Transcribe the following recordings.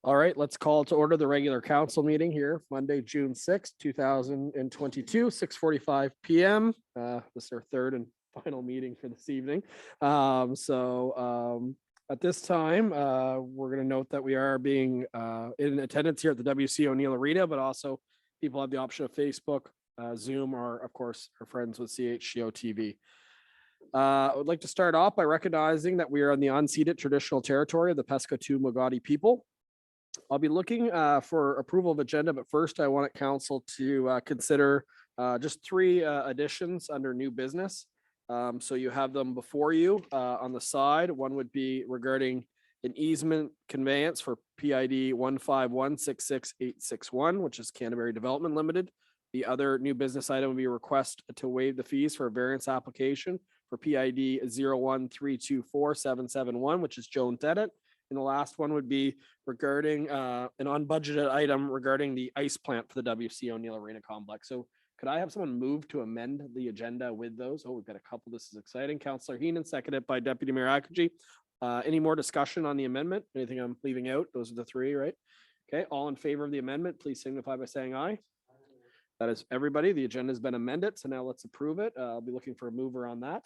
All right, let's call to order the regular council meeting here, Monday, June 6th, 2022, 6:45 PM. This is our third and final meeting for this evening. At this time, we're going to note that we are being in attendance here at the WC O'Neill Arena, but also people have the option of Facebook, Zoom, or of course, our friends with CHGO TV. I would like to start off by recognizing that we are on the unceded traditional territory of the Pescatoo Magadi people. I'll be looking for approval of agenda, but first I want council to consider just three additions under new business. So you have them before you on the side. One would be regarding an easement conveyance for PID 151666861, which is Canterbury Development Limited. The other new business item would be a request to waive the fees for a variance application for PID 013247771, which is Joan Tennant. And the last one would be regarding an unbudgeted item regarding the ice plant for the WC O'Neill Arena Complex. So could I have someone move to amend the agenda with those? Oh, we've got a couple. This is exciting. Councillor Heenan, seconded by Deputy Mayor Akaji. Any more discussion on the amendment? Anything I'm leaving out? Those are the three, right? Okay, all in favor of the amendment, please signify by saying aye. That is everybody. The agenda has been amended. So now let's approve it. I'll be looking for a mover on that.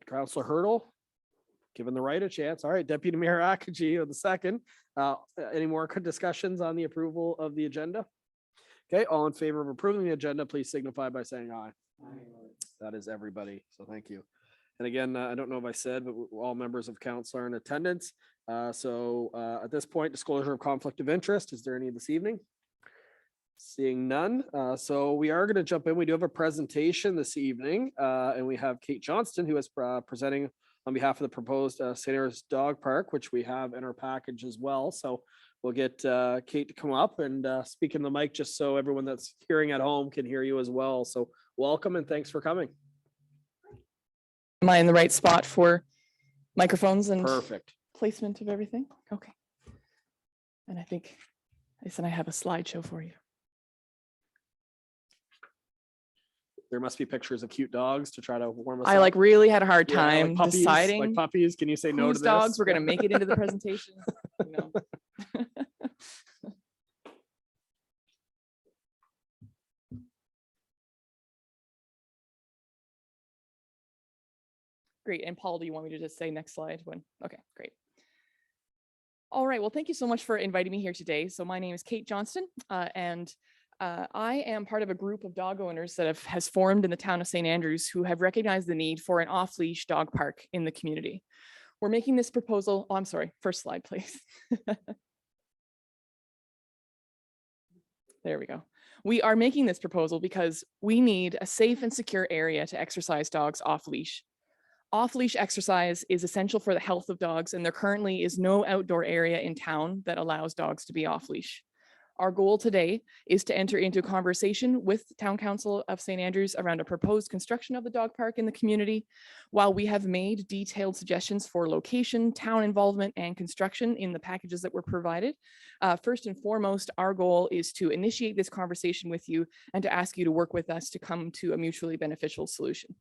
Councillor Hurdle. Given the right a chance. All right, Deputy Mayor Akaji of the second. Any more discussions on the approval of the agenda? Okay, all in favor of approving the agenda, please signify by saying aye. That is everybody, so thank you. And again, I don't know if I said, but all members of council are in attendance. At this point, disclosure of conflict of interest. Is there any this evening? Seeing none. So we are going to jump in. We do have a presentation this evening, and we have Kate Johnston, who is presenting on behalf of the proposed St. Andrews Dog Park, which we have in our package as well. So we'll get Kate to come up and speak in the mic just so everyone that's hearing at home can hear you as well. So welcome and thanks for coming. Am I in the right spot for microphones and perfect placement of everything? Okay. And I think I said I have a slideshow for you. There must be pictures of cute dogs to try to warm us up. I really had a hard time like puppies, deciding like puppies. Can you say no to whose this? dogs were going to make it into the presentation? No. Great. And Paul, do you want me to just say next slide? Okay, great. All right. Well, thank you so much for inviting me here today. So my name is Kate Johnston, and I am part of a group of dog owners that has formed in the town of St. Andrews who have recognized the need for an off-leash dog park in the community. We're making this proposal. Oh, I'm sorry. First slide, please. There we go. We are making this proposal because we need a safe and secure area to exercise dogs off-leash. Off-leash exercise is essential for the health of dogs, and there currently is no outdoor area in town that allows dogs to be off-leash. Our goal today is to enter into a conversation with the Town Council of St. Andrews around a proposed construction of the dog park in the community. While we have made detailed suggestions for location, town involvement, and construction in the packages that were provided, first and foremost, our goal is to initiate this conversation with you and to ask you to work with us to come to a mutually beneficial solution.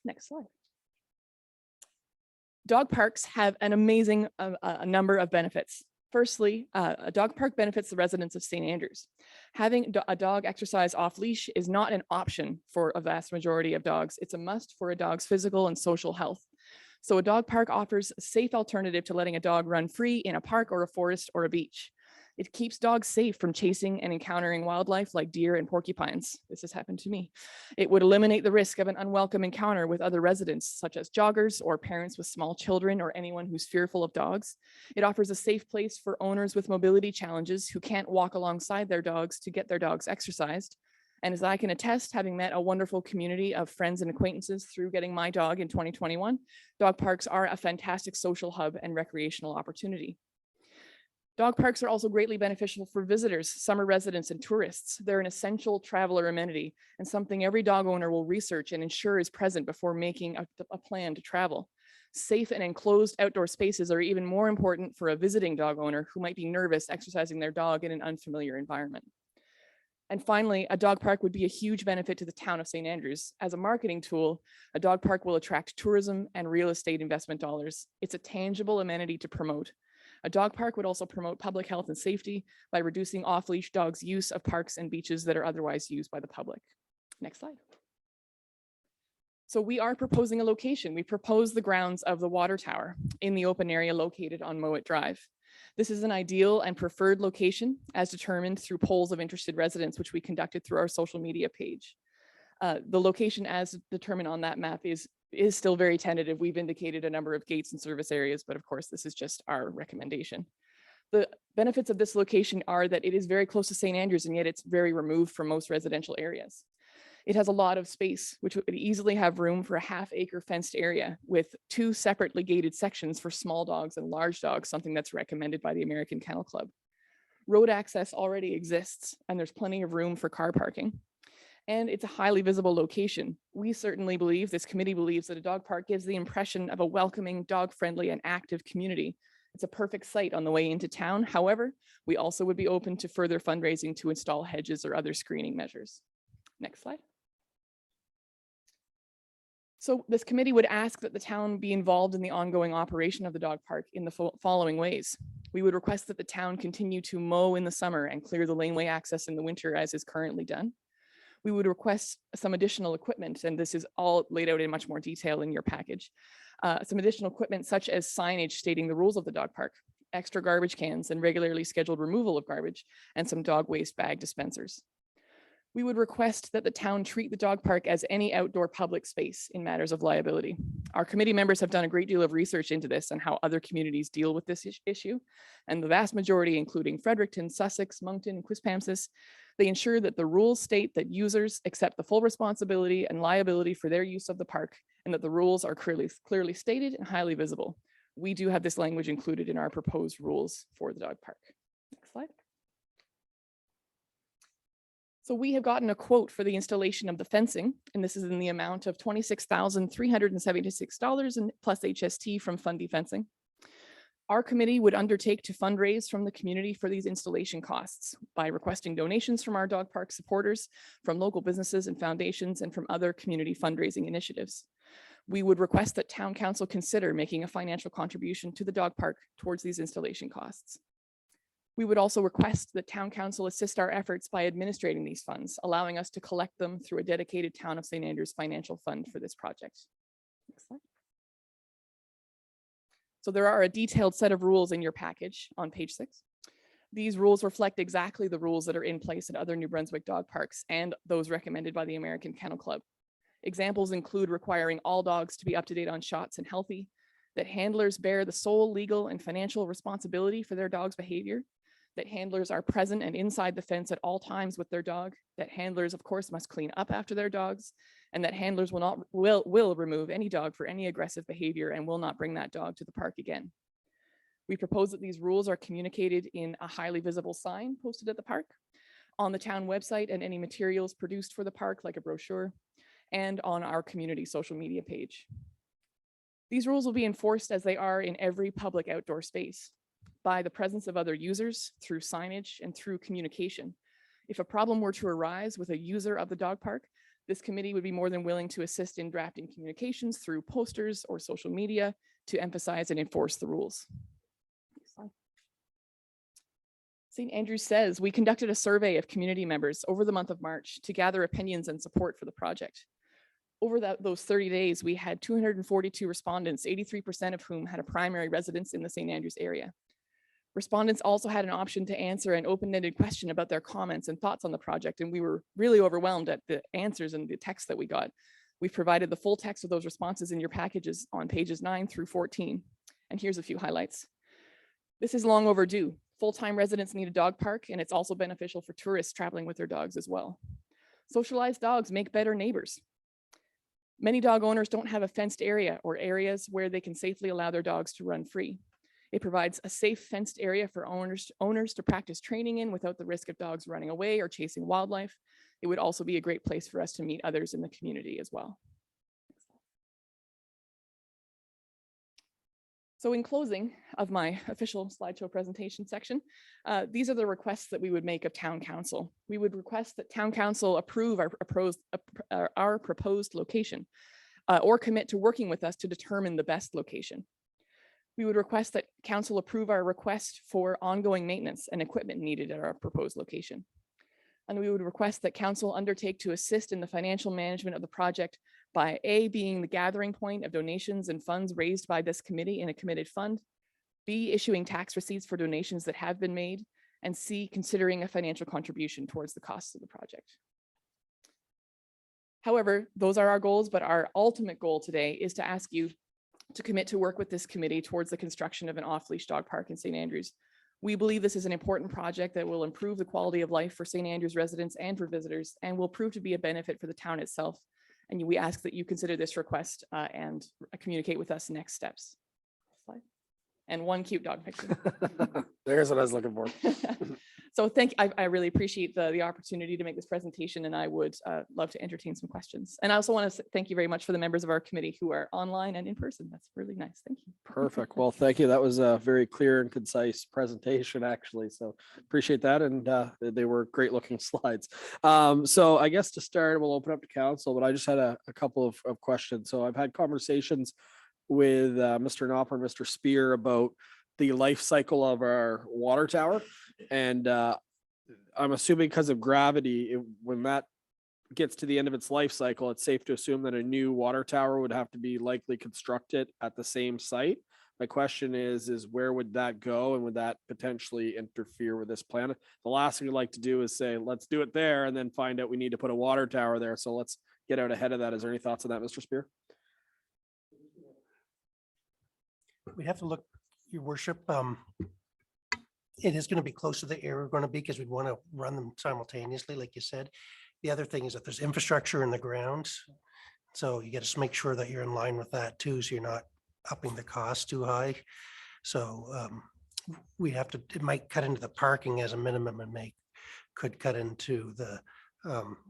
Next slide. Dog parks have an amazing number of benefits. Firstly, a dog park benefits the residents of St. Andrews. Having a dog exercise off leash is not an option for a vast majority of dogs. It's a must for a dog's physical and social health. So a dog park offers a safe alternative to letting a dog run free in a park or a forest or a beach. It keeps dogs safe from chasing and encountering wildlife like deer and porcupines. This has happened to me. It would eliminate the risk of an unwelcome encounter with other residents, such as joggers or parents with small children or anyone who's fearful of dogs. It offers a safe place for owners with mobility challenges who can't walk alongside their dogs to get their dogs exercised. And as I can attest, having met a wonderful community of friends and acquaintances through getting my dog in 2021, dog parks are a fantastic social hub and recreational opportunity. Dog parks are also greatly beneficial for visitors, summer residents, and tourists. They're an essential traveler amenity and something every dog owner will research and ensure is present before making a plan to travel. Safe and enclosed outdoor spaces are even more important for a visiting dog owner who might be nervous exercising their dog in an unfamiliar environment. And finally, a dog park would be a huge benefit to the town of St. Andrews. As a marketing tool, a dog park will attract tourism and real estate investment dollars. It's a tangible amenity to promote. A dog park would also promote public health and safety by reducing off-leash dogs' use of parks and beaches that are otherwise used by the public. Next slide. So we are proposing a location. We propose the grounds of the water tower in the open area located on Mowat Drive. This is an ideal and preferred location as determined through polls of interested residents, which we conducted through our social media page. The location as determined on that map is still very tentative. We've indicated a number of gates and service areas, but of course, this is just our recommendation. The benefits of this location are that it is very close to St. Andrews, and yet it's very removed from most residential areas. It has a lot of space, which would easily have room for a half-acre fenced area with 2 separately gated sections for small dogs and large dogs, something that's recommended by the American Kennel Club. Road access already exists, and there's plenty of room for car parking. And it's a highly visible location. We certainly believe, this committee believes, that a dog park gives the impression of a welcoming, dog-friendly, and active community. It's a perfect site on the way into town. However, we also would be open to further fundraising to install hedges or other screening measures. Next slide. So this committee would ask that the town be involved in the ongoing operation of the dog park in the following ways. We would request that the town continue to mow in the summer and clear the laneway access in the winter as is currently done. We would request some additional equipment, and this is all laid out in much more detail in your package. Some additional equipment such as signage stating the rules of the dog park, extra garbage cans and regularly scheduled removal of garbage, and some dog waste bag dispensers. We would request that the town treat the dog park as any outdoor public space in matters of liability. Our committee members have done a great deal of research into this and how other communities deal with this issue. And the vast majority, including Fredericton, Sussex, Moncton, and Quispamsis, they ensure that the rules state that users accept the full responsibility and liability for their use of the park, and that the rules are clearly stated and highly visible. We do have this language included in our proposed rules for the dog park. Next slide. So we have gotten a quote for the installation of the fencing, and this is in the amount of $26,376 and plus HST from Fundy Fencing. Our committee would undertake to fundraise from the community for these installation costs by requesting donations from our dog park supporters, from local businesses and foundations, and from other community fundraising initiatives. We would request that Town Council consider making a financial contribution to the dog park towards these installation costs. We would also request that Town Council assist our efforts by administrating these funds, allowing us to collect them through a dedicated Town of St. Andrews financial fund for this project. Next slide. So there are a detailed set of rules in your package on page 6. These rules reflect exactly the rules that are in place at other New Brunswick dog parks and those recommended by the American Kennel Club. Examples include requiring all dogs to be up to date on shots and healthy, that handlers bear the sole legal and financial responsibility for their dog's behavior, that handlers are present and inside the fence at all times with their dog, that handlers, of course, must clean up after their dogs, and that handlers will remove any dog for any aggressive behavior and will not bring that dog to the park again. We propose that these rules are communicated in a highly visible sign posted at the park, on the town website and any materials produced for the park, like a brochure, and on our community social media page. These rules will be enforced as they are in every public outdoor space, by the presence of other users, through signage, and through communication. If a problem were to arise with a user of the dog park, this committee would be more than willing to assist in drafting communications through posters or social media to emphasize and enforce the rules. St. Andrews says we conducted a survey of community members over the month of March to gather opinions and support for the project. Over those 30 days, we had 242 respondents, 83% of whom had a primary residence in the St. Andrews area. Respondents also had an option to answer an open-ended question about their comments and thoughts on the project, and we were really overwhelmed at the answers and the text that we got. We've provided the full text of those responses in your packages on pages 9 through 14. And here's a few highlights. This is long overdue. Full-time residents need a dog park, and it's also beneficial for tourists traveling with their dogs as well. Socialized dogs make better neighbors. Many dog owners don't have a fenced area or areas where they can safely allow their dogs to run free. It provides a safe fenced area for owners to practice training in without the risk of dogs running away or chasing wildlife. It would also be a great place for us to meet others in the community as well. So in closing of my official slideshow presentation section, these are the requests that we would make of Town Council. We would request that Town Council approve our proposed location or commit to working with us to determine the best location. We would request that council approve our request for ongoing maintenance and equipment needed at our proposed location. And we would request that council undertake to assist in the financial management of the project by A, being the gathering point of donations and funds raised by this committee in a committed fund, B, issuing tax receipts for donations that have been made, and C, considering a financial contribution towards the costs of the project. However, those are our goals, but our ultimate goal today is to ask you to commit to work with this committee towards the construction of an off-leash dog park in St. Andrews. We believe this is an important project that will improve the quality of life for St. Andrews residents and for visitors, and will prove to be a benefit for the town itself. And we ask that you consider this request and communicate with us next steps. Slide. And one cute dog picture. There's what I was looking for. So I really appreciate the opportunity to make this presentation, and I would love to entertain some questions. And I also want to thank you very much for the members of our committee who are online and in person. That's really nice. Thank you. Perfect. Well, thank you. That was a very clear and concise presentation, actually. So appreciate that. And they were great looking slides. So I guess to start, we'll open up to council, but I just had a couple of questions. So I've had conversations with Mr. Knopper and Mr. Spear about the life cycle of our water tower. And I'm assuming because of gravity, when that gets to the end of its life cycle, it's safe to assume that a new water tower would have to be likely constructed at the same site. My question is where would that go, and would that potentially interfere with this plan? The last thing we'd like to do is say, let's do it there, and then find out we need to put a water tower there. So let's get out ahead of that. Is there any thoughts on that, Mr. Spear? We have to look, your worship, it is going to be close to the area we're going to be, because we'd want to run them simultaneously, like you said. The other thing is that there's infrastructure in the ground. So you got to make sure that you're in line with that too, so you're not upping the cost too high. So we have to, it might cut into the parking as a minimum, and could cut into the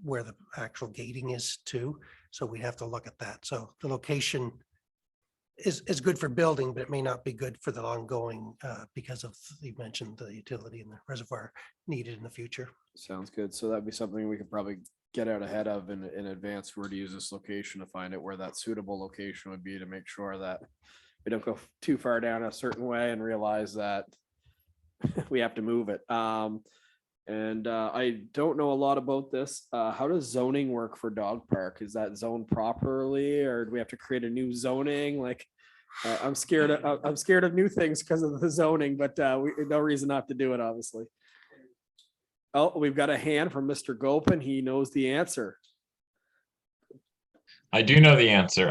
where the actual gating is too. So we have to look at that. So the location is good for building, but it may not be good for the ongoing because of, you mentioned the utility and the reservoir needed in the future. Sounds good. So that'd be something we could probably get out ahead of in advance if we were to use this location, to find out where that suitable location would be, to make sure that we don't go too far down a certain way and realize that we have to move it. And I don't know a lot about this. How does zoning work for dog park? Is that zoned properly, or do we have to create a new zoning? Like, I'm scared of new things because of the zoning, but no reason not to do it, obviously. Oh, we've got a hand from Mr. Gopin. He knows the answer. I do know the answer.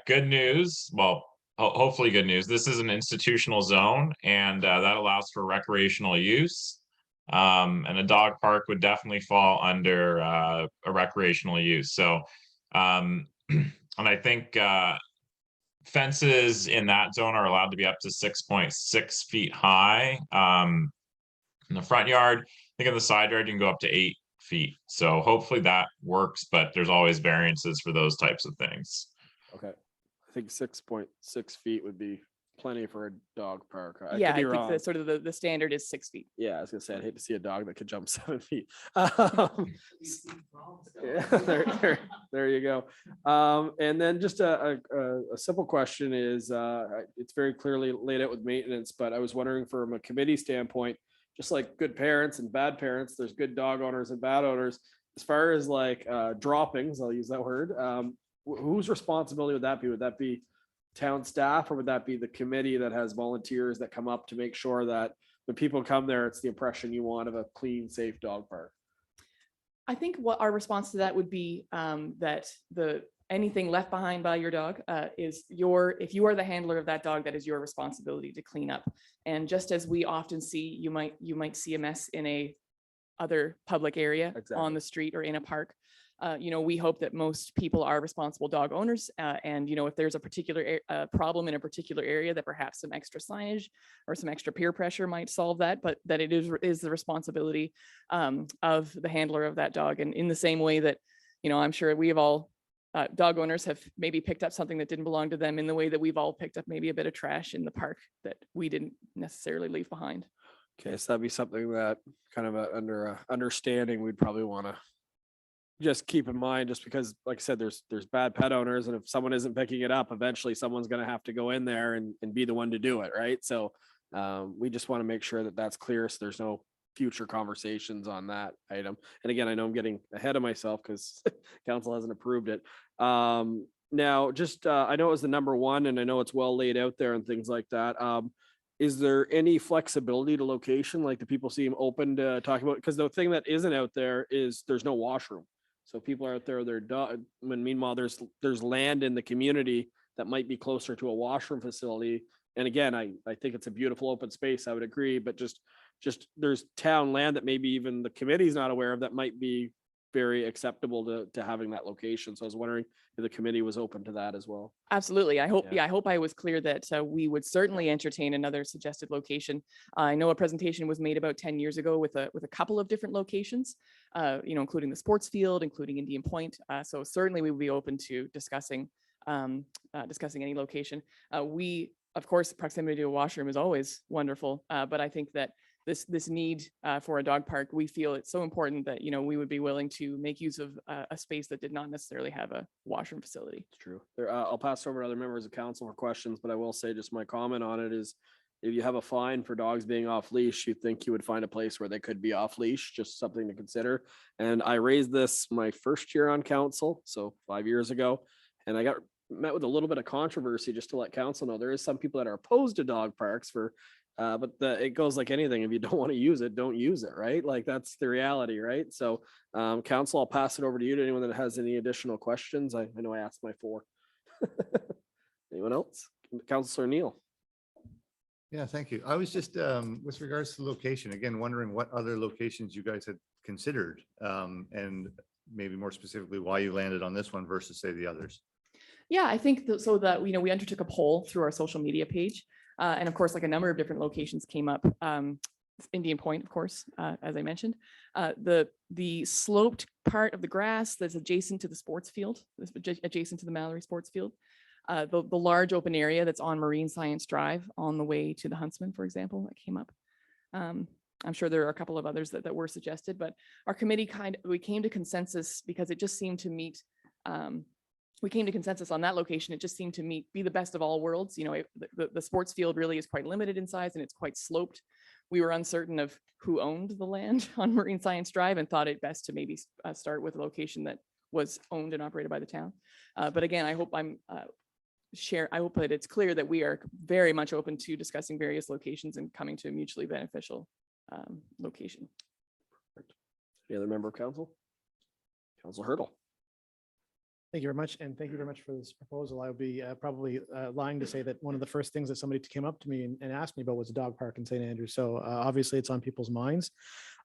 Good news. Well, hopefully good news. This is an institutional zone, and that allows for recreational use. And a dog park would definitely fall under a recreational use. So, and I think fences in that zone are allowed to be up to 6.6 feet high. In the front yard, I think in the side yard, you can go up to 8 feet. So hopefully that works, but there's always variances for those types of things. Okay. I think 6.6 feet would be plenty for a dog park. I Yeah, could be I think wrong. the sort of the standard is 6 feet. Yeah, I was gonna say, I'd hate to see a dog that could jump 7 feet. Yeah, there you go. And then just a simple question is, it's very clearly laid out with maintenance, but I was wondering from a committee standpoint, just like good parents and bad parents, there's good dog owners and bad owners. As far as like droppings, I'll use that word, whose responsibility would that be? Would that be town staff, or would that be the committee that has volunteers that come up to make sure that when people come there, it's the impression you want of a clean, safe dog park? I think what our response to that would be that anything left behind by your dog is if you are the handler of that dog, that is your responsibility to clean up. And just as we often see, you might see a mess in a other public area. Exactly. On the street or in a park. We hope that most people are responsible dog owners. And if there's a particular problem in a particular area, that perhaps some extra signage or some extra peer pressure might solve that, but that it is the responsibility of the handler of that dog. And in the same way that, I'm sure we have all, dog owners have maybe picked up something that didn't belong to them, in the way that we've all picked up maybe a bit of trash in the park that we didn't necessarily leave behind. Okay, so that'd be something that kind of under understanding we'd probably want to just keep in mind, just because, like I said, there's bad pet owners, and if someone isn't picking it up, eventually someone's gonna have to go in there and be the one to do it, right? So we just want to make sure that that's clear, so there's no future conversations on that item. And again, I know I'm getting ahead of myself because council hasn't approved it. Now, just I know it was the number one, and I know it's well laid out there and things like that. Is there any flexibility to location? Like, the people seem open to talking about, because the thing that isn't out there is there's no washroom. So people are out there, they're dog, when meanwhile there's land in the community that might be closer to a washroom facility. And again, I think it's a beautiful open space. I would agree, but just there's town land that maybe even the committee's not aware of that might be very acceptable to having that location. So I was wondering if the committee was open to that as well. Absolutely. I hope, Yeah. I hope I was clear that we would certainly entertain another suggested location. I know a presentation was made about 10 years ago with a couple of different locations, including the sports field, including Indian Point. So certainly we would be open to discussing any location. Of course, proximity to a washroom is always wonderful, but I think that this need for a dog park, we feel it's so important that, we would be willing to make use of a space that did not necessarily have a washroom facility. It's true. I'll pass over to other members of council for questions, but I will say just my comment on it is, if you have a fine for dogs being off leash, you think you would find a place where they could be off leash, just something to consider. And I raised this my first year on council, so 5 years ago, and I got met with a little bit of controversy, just to let council know there is some people that are opposed to dog parks but it goes like anything. If you don't want to use it, don't use it, right? Like, that's the reality, right? So council, I'll pass it over to you, to anyone that has any additional questions. I know I asked my 4. Anyone else? Councilor Neal. Yeah, thank you. I was just, with regards to location, again, wondering what other locations you guys had considered, and maybe more specifically, why you landed on this one versus, say, the others. Yeah, I think so that, we undertook a poll through our social media page. And of course, like, a number of different locations came up. Indian Point, of course, as I mentioned, the sloped part of the grass that's adjacent to the sports field, adjacent to the Mallory Sports Field, the large open area that's on Marine Science Drive on the way to the Huntsman, for example, that came up. I'm sure there are a couple of others that were suggested, but our committee we came to consensus because it just seemed to meet. We came to consensus on that location. It just seemed to be the best of all worlds. The sports field really is quite limited in size, and it's quite sloped. We were uncertain of who owned the land on Marine Science Drive, and thought it best to maybe start with a location that was owned and operated by the town. But again, I hope I hope that it's clear that we are very much open to discussing various locations and coming to a mutually beneficial location. Any other member of council? Council Hurdle. Thank you very much. And thank you very much for this proposal. I would be probably lying to say that one of the first things that somebody came up to me and asked me about was a dog park in St. Andrews. So obviously it's on people's minds.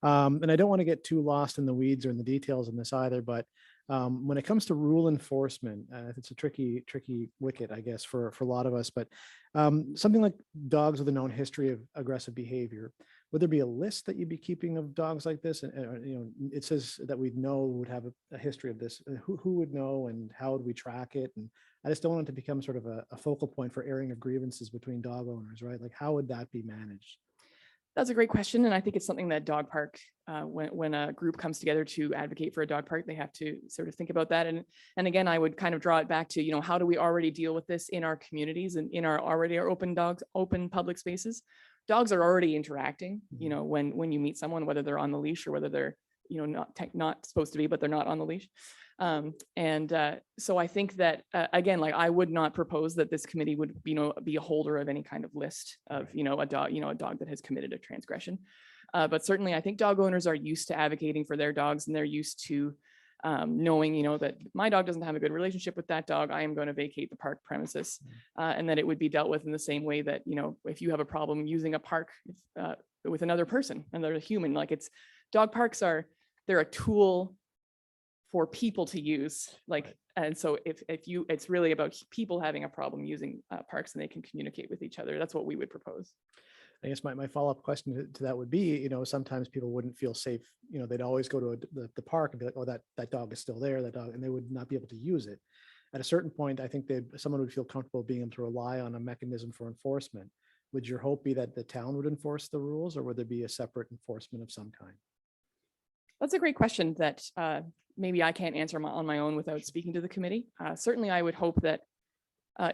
And I don't want to get too lost in the weeds or in the details in this either, but when it comes to rule enforcement, it's a tricky wicket, I guess, for a lot of us, but something like dogs with a known history of aggressive behavior, would there be a list that you'd be keeping of dogs like this? And it says that we'd know would have a history of this. Who would know, and how would we track it? And I just don't want it to become sort of a focal point for airing of grievances between dog owners, right? Like, how would that be managed? That's a great question. And I think it's something that dog park, when a group comes together to advocate for a dog park, they have to sort of think about that. And again, I would kind of draw it back to, how do we already deal with this in our communities and in our open public spaces? Dogs are already interacting, when you meet someone, whether they're on the leash or whether they're, not supposed to be, but they're not on the leash. So I think that, again, like, I would not propose that this committee would, be a holder of any kind of list of, a dog that has committed a transgression. But certainly I think dog owners are used to advocating for their dogs, and they're used to knowing, that my dog doesn't have a good relationship with that dog, I am going to vacate the park premises, and that it would be dealt with in the same way that, if you have a problem using a park with another person and they're a human, dog parks they're a tool for people to use, and so it's really about people having a problem using parks, and they can communicate with each other. That's what we would propose. I guess my follow-up question to that would be, sometimes people wouldn't feel safe. They'd always go to the park and be like, oh, that dog is still there, that dog, and they would not be able to use it. At a certain point, I think someone would feel comfortable being able to rely on a mechanism for enforcement. Would your hope be that the town would enforce the rules, or would there be a separate enforcement of some kind? That's a great question that maybe I can't answer on my own without speaking to the committee. Certainly, I would hope that,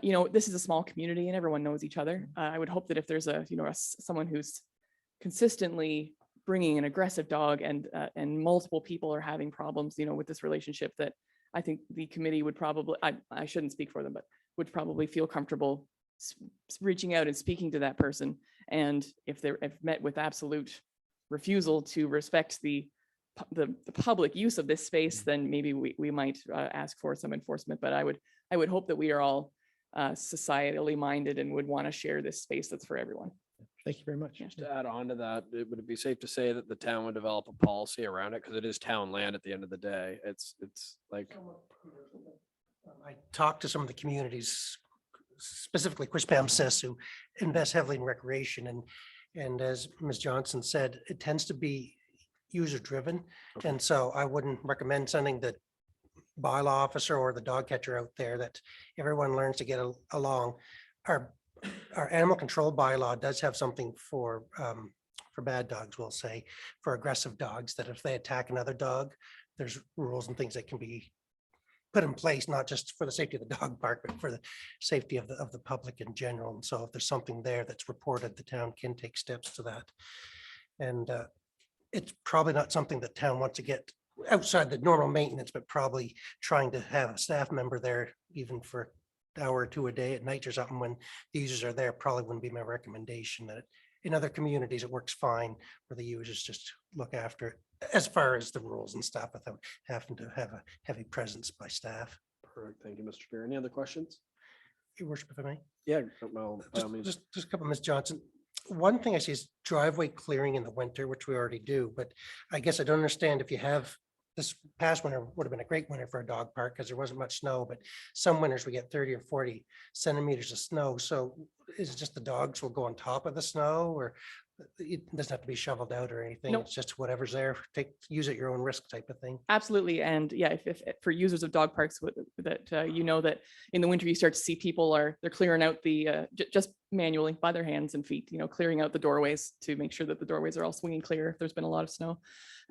this is a small community and everyone knows each other. I would hope that if there's someone who's consistently bringing an aggressive dog and multiple people are having problems, with this relationship, that I think the committee would probably, I shouldn't speak for them, but would probably feel comfortable reaching out and speaking to that person. And if met with absolute refusal to respect the public use of this space, then maybe we might ask for some enforcement. But I would hope that we are all societally minded and would want to share this space that's for everyone. Thank you very much. Yeah. To add on to that, would it be safe to say that the town would develop a policy around it? Because it is town land at the end of the day. It's like, I talked to some of the communities, specifically Quispamsis, who invest heavily in recreation, and as Ms. Johnson said, it tends to be user driven. Okay. And so I wouldn't recommend sending the bylaw officer or the dog catcher out there, that everyone learns to get along. Our animal control bylaw does have something for bad dogs, we'll say, for aggressive dogs, that if they attack another dog, there's rules and things that can be put in place, not just for the safety of the dog park, but for the safety of the public in general. And so if there's something there that's reported, the town can take steps to that. And it's probably not something that town wants to get outside the normal maintenance, but probably trying to have a staff member there even for an hour or two a day at night or something when the users are there, probably wouldn't be my recommendation. That in other communities, it works fine where the users just look after it as far as the rules and stuff, without having to have a heavy presence by staff. perfect. Thank you, Mr. Spear. Any other questions? Your worship, if I may. Yeah, well, by all means. Just a couple, Ms. Johnson. One thing I see is driveway clearing in the winter, which we already do, but I guess I don't understand if you have, this past winter would have been a great winter for a dog park because there wasn't much snow, but some winters we get 30 or 40 centimeters of snow. So is it just the dogs will go on top of the snow, or it doesn't have to be shoveled out or anything? Nope. It's just whatever's there, use at your own risk type of thing. Absolutely. And yeah, if for users of dog parks that that in the winter you start to see people they're clearing out the just manually by their hands and feet, clearing out the doorways to make sure that the doorways are all swinging clear if there's been a lot of snow.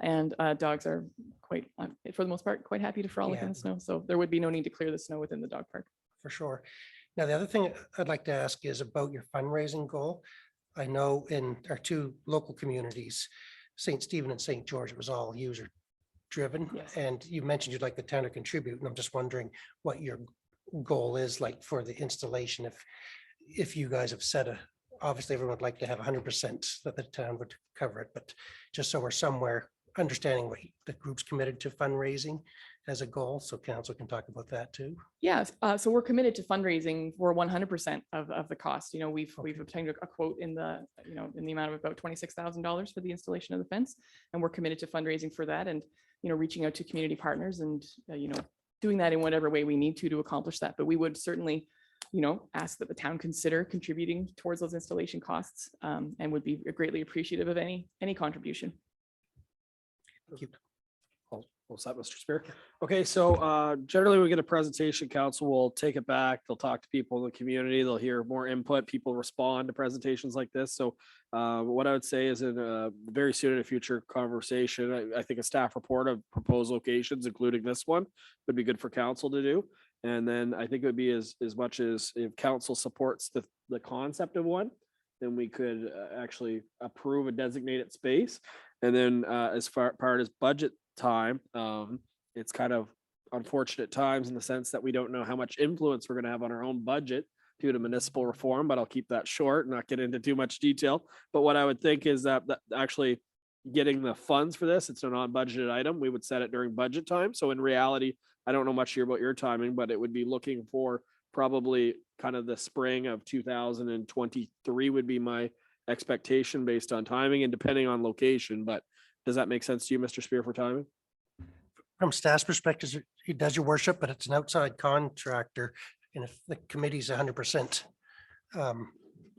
And dogs are quite, for the most part, quite happy to frolic in Yeah. the snow. So there would be no need to clear the snow within the dog park. For sure. Now, the other thing I'd like to ask is about your fundraising goal. I know in our two local communities, St. Stephen and St. George, it was all user driven. Yes. And you mentioned you'd like the town to contribute, and I'm just wondering what your goal is like for the installation. If you guys have set obviously everyone would like to have 100% that the town would cover it, but just so we're somewhere understanding what the group's committed to fundraising as a goal, so council can talk about that too. Yes, so we're committed to fundraising for 100% of the cost. We've obtained a quote in the amount of about $26,000 for the installation of the fence, and we're committed to fundraising for that, and reaching out to community partners and doing that in whatever way we need to accomplish that. But we would certainly ask that the town consider contributing towards those installation costs, and would be greatly appreciative of any contribution. Thank you. What's that, Mr. Spear? Okay, so generally we get a presentation, council will take it back. They'll talk to people in the community. They'll hear more input. People respond to presentations like this. So what I would say is in a very soon in a future conversation, I think a staff report of proposed locations, including this one, would be good for council to do. And then I think it would be as much as if council supports the concept of one, then we could actually approve a designated space. And then as far as budget time, it's kind of unfortunate times in the sense that we don't know how much influence we're going to have on our own budget due to municipal reform, but I'll keep that short and not get into too much detail. But what I would think is that actually getting the funds for this, it's a non-budgeted item. We would set it during budget time. So in reality, I don't know much here about your timing, but it would be looking for probably kind of the spring of 2023 would be my expectation based on timing and depending on location. But does that make sense to you, Mr. Spear, for timing? From staff's perspective, it does, your worship, but it's an outside contractor. And if the committee's 100%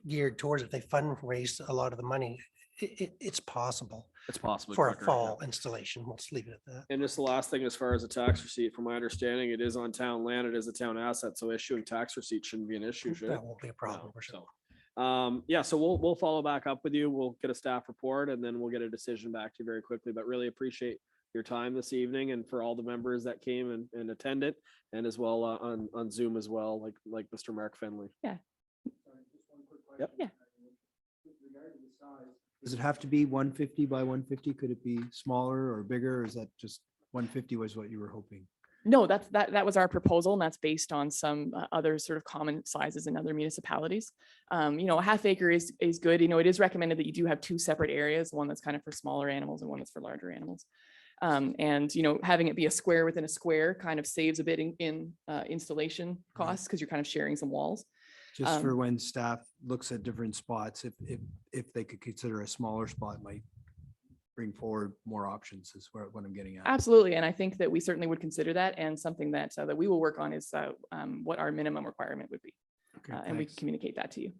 geared towards it, they fundraise a lot of the money. It's possible It's possible. for a correct, fall installation. We'll just leave it at that. And just the last thing, as far as a tax receipt, from my understanding, it is on town land. It is a town asset. So issuing tax receipts shouldn't be an issue, should it? That won't be a problem. No, worship. so, yeah, so we'll follow back up with you. We'll get a staff report and then we'll get a decision back to you very quickly, but really appreciate your time this evening and for all the members that came and attended, and as well on Zoom as well, like Mr. Mark Finley. Yeah. Yep. Yeah. Does it have to be 150 by 150? Could it be smaller or bigger? Or is that just 150 was what you were hoping? No, that was our proposal, and that's based on some other sort of common sizes in other municipalities. A half acre is good. It is recommended that you do have two separate areas, one that's kind of for smaller animals and one that's for larger animals. Having it be a square within a square kind of saves a bit in installation costs because you're kind of sharing some walls. Just for when staff looks at different spots, if they could consider a smaller spot might bring forward more options is what I'm getting at. Absolutely. And I think that we certainly would consider that, and something that we will work on is what our minimum requirement would be. Okay, And we can thanks. communicate that to you.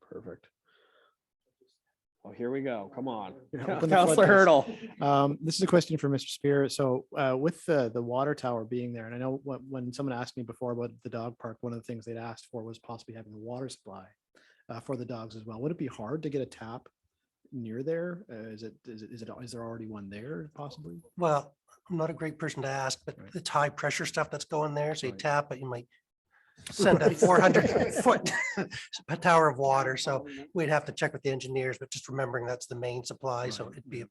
Perfect. Well, here we go. Come on. Yeah, open the Councillor floodgates. Hurdle. This is a question for Mr. Spear. So with the water tower being there, and I know when someone asked me before about the dog park, one of the things they'd asked for was possibly having a water supply for the dogs as well. Would it be hard to get a tap near there? Is there already one there possibly? Well, I'm not a great person to ask, but Right. it's high pressure stuff that's going there. So you Right. tap it, you might send a 400-foot tower of water. So we'd have to check with the engineers, but just remembering that's the main supply. So Right.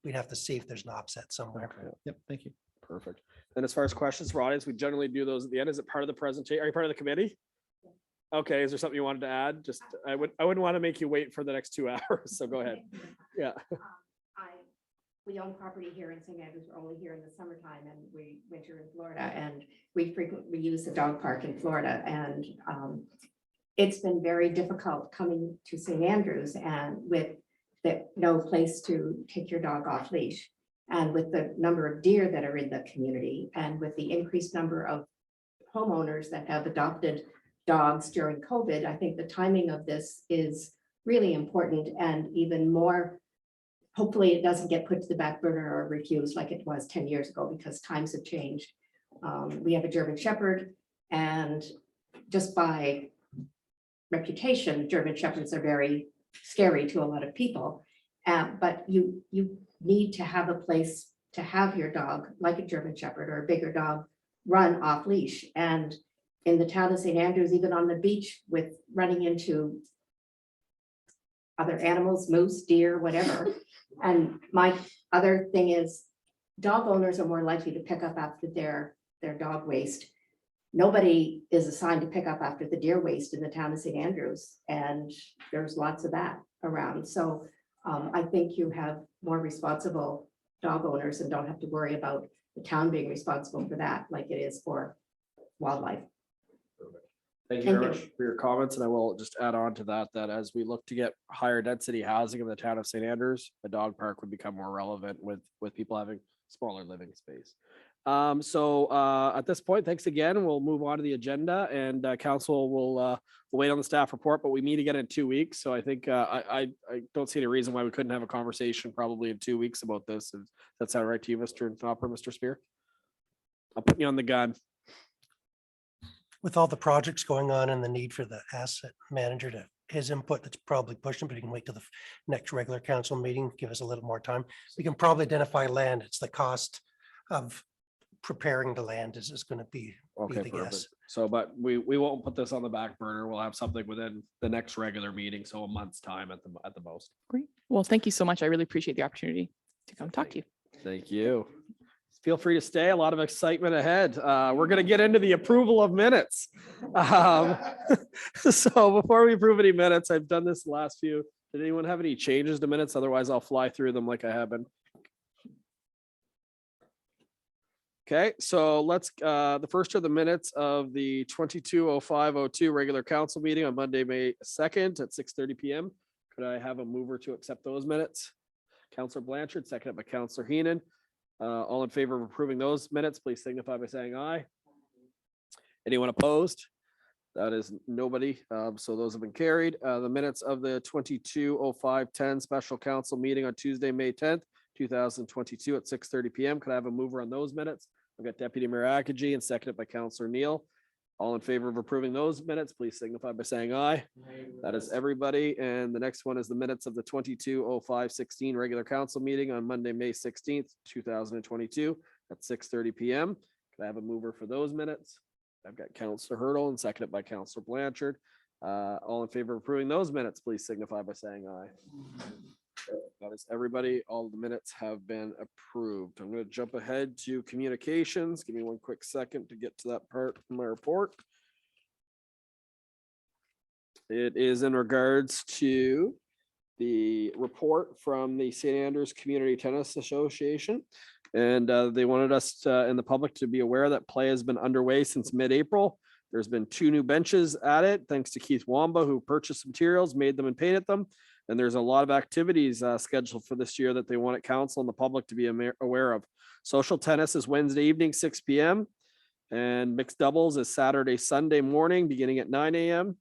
we'd have to see if there's an offset somewhere. Yep, thank you. Perfect. And as far as questions for audience, we generally do those at the end. Is it part of the presentation? Are you part of the committee? Okay, is there something you wanted to add? Just, I wouldn't want to make you wait for the next 2 hours, so go ahead. Yeah. We own property here in St. Andrews. We're only here in the summertime and we winter in Florida, and we frequently use the dog park in Florida. And it's been very difficult coming to St. Andrews and with no place to take your dog off leash. And with the number of deer that are in the community and with the increased number of homeowners that have adopted dogs during COVID, I think the timing of this is really important, and even more, hopefully it doesn't get put to the back burner or refused like it was 10 years ago, because times have changed. We have a German Shepherd, and just by reputation, German Shepherds are very scary to a lot of people. But you need to have a place to have your dog, like a German Shepherd or a bigger dog, run off leash. And in the town of St. Andrews, even on the beach, with running into other animals, moose, deer, whatever. And my other thing is, dog owners are more likely to pick up after their dog waste. Nobody is assigned to pick up after the deer waste in the town of St. Andrews, and there's lots of that around. So I think you have more responsible dog owners and don't have to worry about the town being responsible for that, like it is for wildlife. Thank you very Thank much you. for your comments, and I will just add on to that, that as we look to get higher density housing in the town of St. Andrews, a dog park would become more relevant with people having smaller living space. At this point, thanks again. We'll move on to the agenda, and council will wait on the staff report, but we meet again in 2 weeks. So I think I don't see any reason why we couldn't have a conversation probably in 2 weeks about this. Does that sound right to you, Mr. Knopper, Mr. Spear? I'll put you on the gun. With all the projects going on and the need for the asset manager to his input, that's probably pushing, but he can wait till the next regular council meeting, give us a little more time. We can probably identify land. It's the cost of preparing the land is going to be Okay, the perfect. guess. So, but we won't put this on the back burner. We'll have something within the next regular meeting, so a month's time at the most. Great. Well, thank you so much. I really appreciate the opportunity to come talk to you. Thank you. Feel free to stay. A lot of excitement ahead. We're going to get into the approval of minutes. So before we approve any minutes, I've done this the last few. Did anyone have any changes to minutes? Otherwise, I'll fly through them like I have been. Okay, so let's, the first are the minutes of the 22:05:02 regular council meeting on Monday, May 2nd at 6:30 PM. Could I have a mover to accept those minutes? Councillor Blanchard, seconded by Councillor Heenan. All in favor of approving those minutes, please signify by saying aye. Anyone opposed? That is nobody. So those have been carried. The minutes of the 22:05:10 special council meeting on Tuesday, May 10th, 2022 at 6:30 PM. Could I have a mover on those minutes? I've got Deputy Mayor Akaji and seconded by Councillor Neal. All in favor of approving those minutes, please signify by saying aye. That is everybody. And the next one is the minutes of the 22:05:16 regular council meeting on Monday, May 16th, 2022 at 6:30 PM. Can I have a mover for those minutes? I've got Councillor Hurdle and seconded by Councillor Blanchard. All in favor of approving those minutes, please signify by saying aye. That is everybody. All of the minutes have been approved. I'm going to jump ahead to communications. Give me one quick second to get to that part of my report. It is in regards to the report from the St. Andrews Community Tennis Association. And they wanted us in the public to be aware that play has been underway since mid-April. There's been 2 new benches added, thanks to Keith Wamba, who purchased materials, made them and painted them. And there's a lot of activities scheduled for this year that they want council and the public to be aware of. Social tennis is Wednesday evening, 6 PM. And mixed doubles is Saturday, Sunday morning, beginning at 9 AM.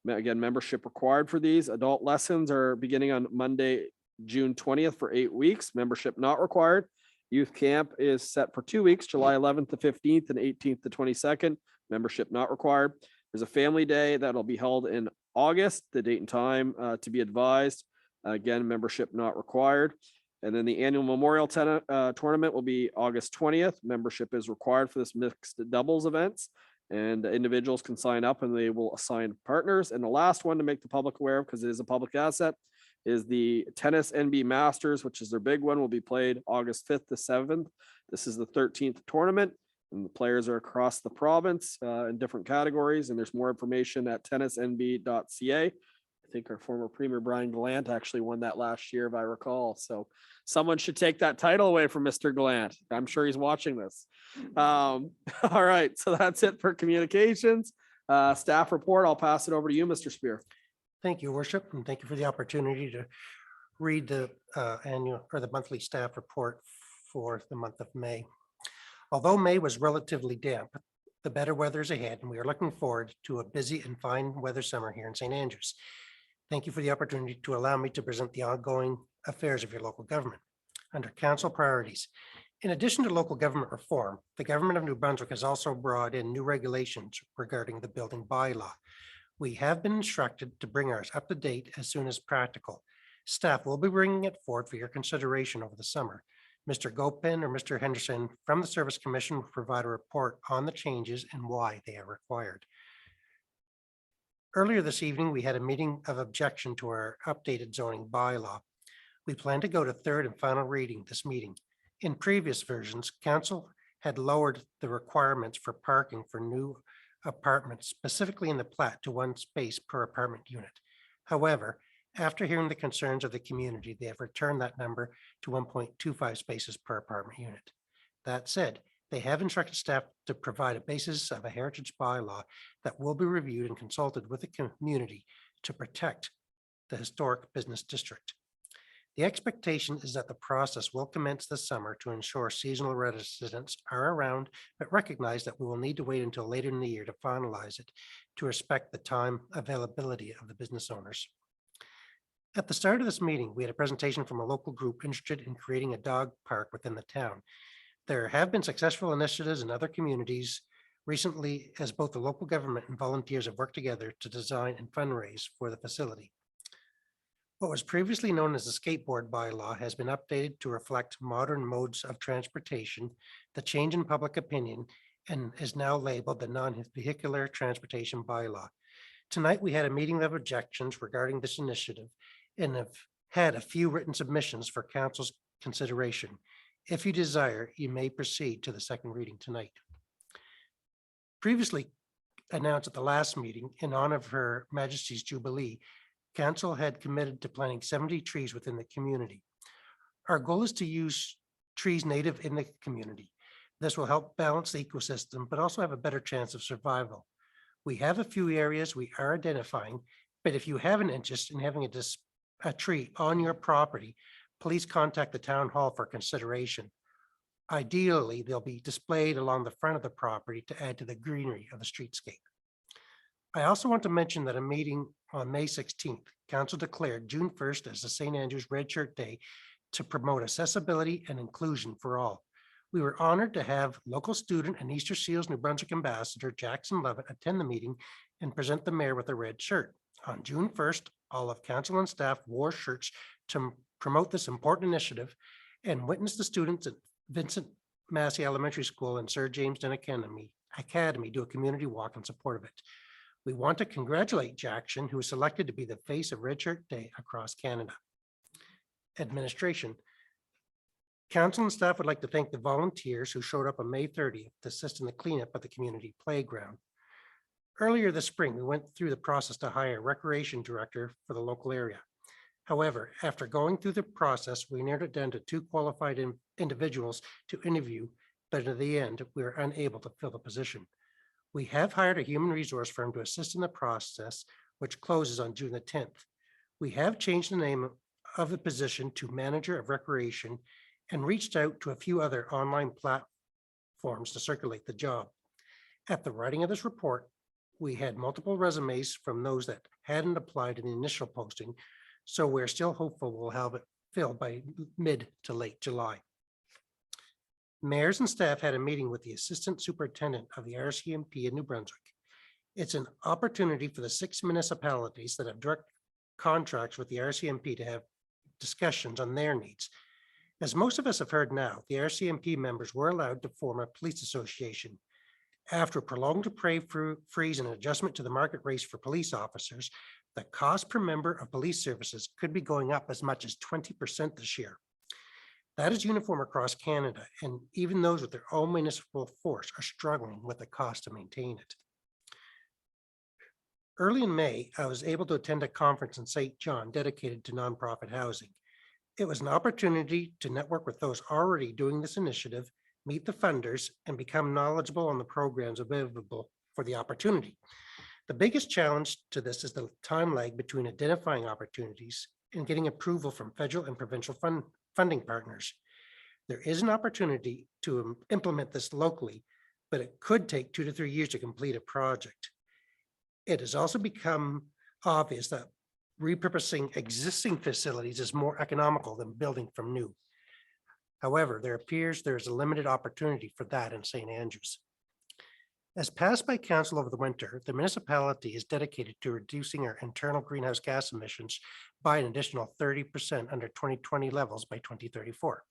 Again, membership required for these. Adult lessons are beginning on Monday, June 20th for 8 weeks. Membership not required. Youth camp is set for 2 weeks, July 11th to 15th and 18th to 22nd. Membership not required. There's a family day that'll be held in August, the date and time to be advised. Again, membership not required. And then the annual Memorial Tournament will be August 20th. Membership is required for this mixed doubles events. And individuals can sign up and they will assign partners. And the last one to make the public aware of, because it is a public asset, is the Tennis NB Masters, which is their big one, will be played August 5th to 7th. This is the 13th tournament. And the players are across the province in different categories. And there's more information at tennisnb.ca. I think our former Premier Brian Gallant actually won that last year, if I recall. So someone should take that title away from Mr. Gallant. I'm sure he's watching this. All right, so that's it for communications. Staff report, I'll pass it over to you, Mr. Spear. Thank you, Worship, and thank you for the opportunity to read the annual or the monthly staff report for the month of May. Although May was relatively damp, the better weather is ahead, and we are looking forward to a busy and fine weather summer here in St. Andrews. Thank you for the opportunity to allow me to present the ongoing affairs of your local government. Under council priorities, in addition to local government reform, the government of New Brunswick has also brought in new regulations regarding the building bylaw. We have been instructed to bring ours up to date as soon as practical. Staff will be bringing it forward for your consideration over the summer. Mr. Gopin or Mr. Henderson from the Service Commission will provide a report on the changes and why they are required. Earlier this evening, we had a meeting of objection to our updated zoning bylaw. We plan to go to third and final reading this meeting. In previous versions, council had lowered the requirements for parking for new apartments, specifically in the plat, to 1 space per apartment unit. However, after hearing the concerns of the community, they have returned that number to 1.25 spaces per apartment unit. That said, they have instructed staff to provide a basis of a heritage bylaw that will be reviewed and consulted with the community to protect the historic business district. The expectation is that the process will commence this summer to ensure seasonal residents are around, but recognize that we will need to wait until later in the year to finalize it to respect the time availability of the business owners. At the start of this meeting, we had a presentation from a local group interested in creating a dog park within the town. There have been successful initiatives in other communities recently, as both the local government and volunteers have worked together to design and fundraise for the facility. What was previously known as the skateboard bylaw has been updated to reflect modern modes of transportation, the change in public opinion, and is now labeled the non-vehicular transportation bylaw. Tonight, we had a meeting of objections regarding this initiative and have had a few written submissions for council's consideration. If you desire, you may proceed to the second reading tonight. Previously announced at the last meeting, in honor of Her Majesty's Jubilee, council had committed to planting 70 trees within the community. Our goal is to use trees native in the community. This will help balance the ecosystem, but also have a better chance of survival. We have a few areas we are identifying, but if you have an interest in having a tree on your property, please contact the town hall for consideration. Ideally, they'll be displayed along the front of the property to add to the greenery of the streetscape. I also want to mention that a meeting on May 16th, council declared June 1st as the St. Andrews Red Shirt Day to promote accessibility and inclusion for all. We were honored to have local student and Easter Seals New Brunswick Ambassador Jackson Lovett attend the meeting and present the mayor with a red shirt. On June 1st, all of council and staff wore shirts to promote this important initiative and witness the students at Vincent Massey Elementary School and Sir James Dunn Academy do a community walk in support of it. We want to congratulate Jackson, who was selected to be the face of Red Shirt Day across Canada. Administration. Council and staff would like to thank the volunteers who showed up on May 30th to assist in the cleanup of the community playground. Earlier this spring, we went through the process to hire a recreation director for the local area. However, after going through the process, we narrowed it down to 2 qualified individuals to interview, but in the end, we were unable to fill the position. We have hired a human resource firm to assist in the process, which closes on June the 10th. We have changed the name of the position to Manager of Recreation and reached out to a few other online platforms to circulate the job. At the writing of this report, we had multiple resumes from those that hadn't applied in the initial posting, so we're still hopeful we'll have it filled by mid to late July. Mayors and staff had a meeting with the Assistant Superintendent of the RCMP in New Brunswick. It's an opportunity for the 6 municipalities that have direct contracts with the RCMP to have discussions on their needs. As most of us have heard now, the RCMP members were allowed to form a police association. After a prolonged freeze and adjustment to the market rates for police officers, the cost per member of police services could be going up as much as 20% this year. That is uniform across Canada, and even those with their own municipal force are struggling with the cost to maintain it. Early in May, I was able to attend a conference in St. John dedicated to nonprofit housing. It was an opportunity to network with those already doing this initiative, meet the funders, and become knowledgeable on the programs available for the opportunity. The biggest challenge to this is the time lag between identifying opportunities and getting approval from federal and provincial funding partners. There is an opportunity to implement this locally, but it could take 2 to 3 years to complete a project. It has also become obvious that repurposing existing facilities is more economical than building from new. However, there appears there is a limited opportunity for that in St. Andrews. As passed by council over the winter, the municipality is dedicated to reducing our internal greenhouse gas emissions by an additional 30% under 2020 levels by 2034.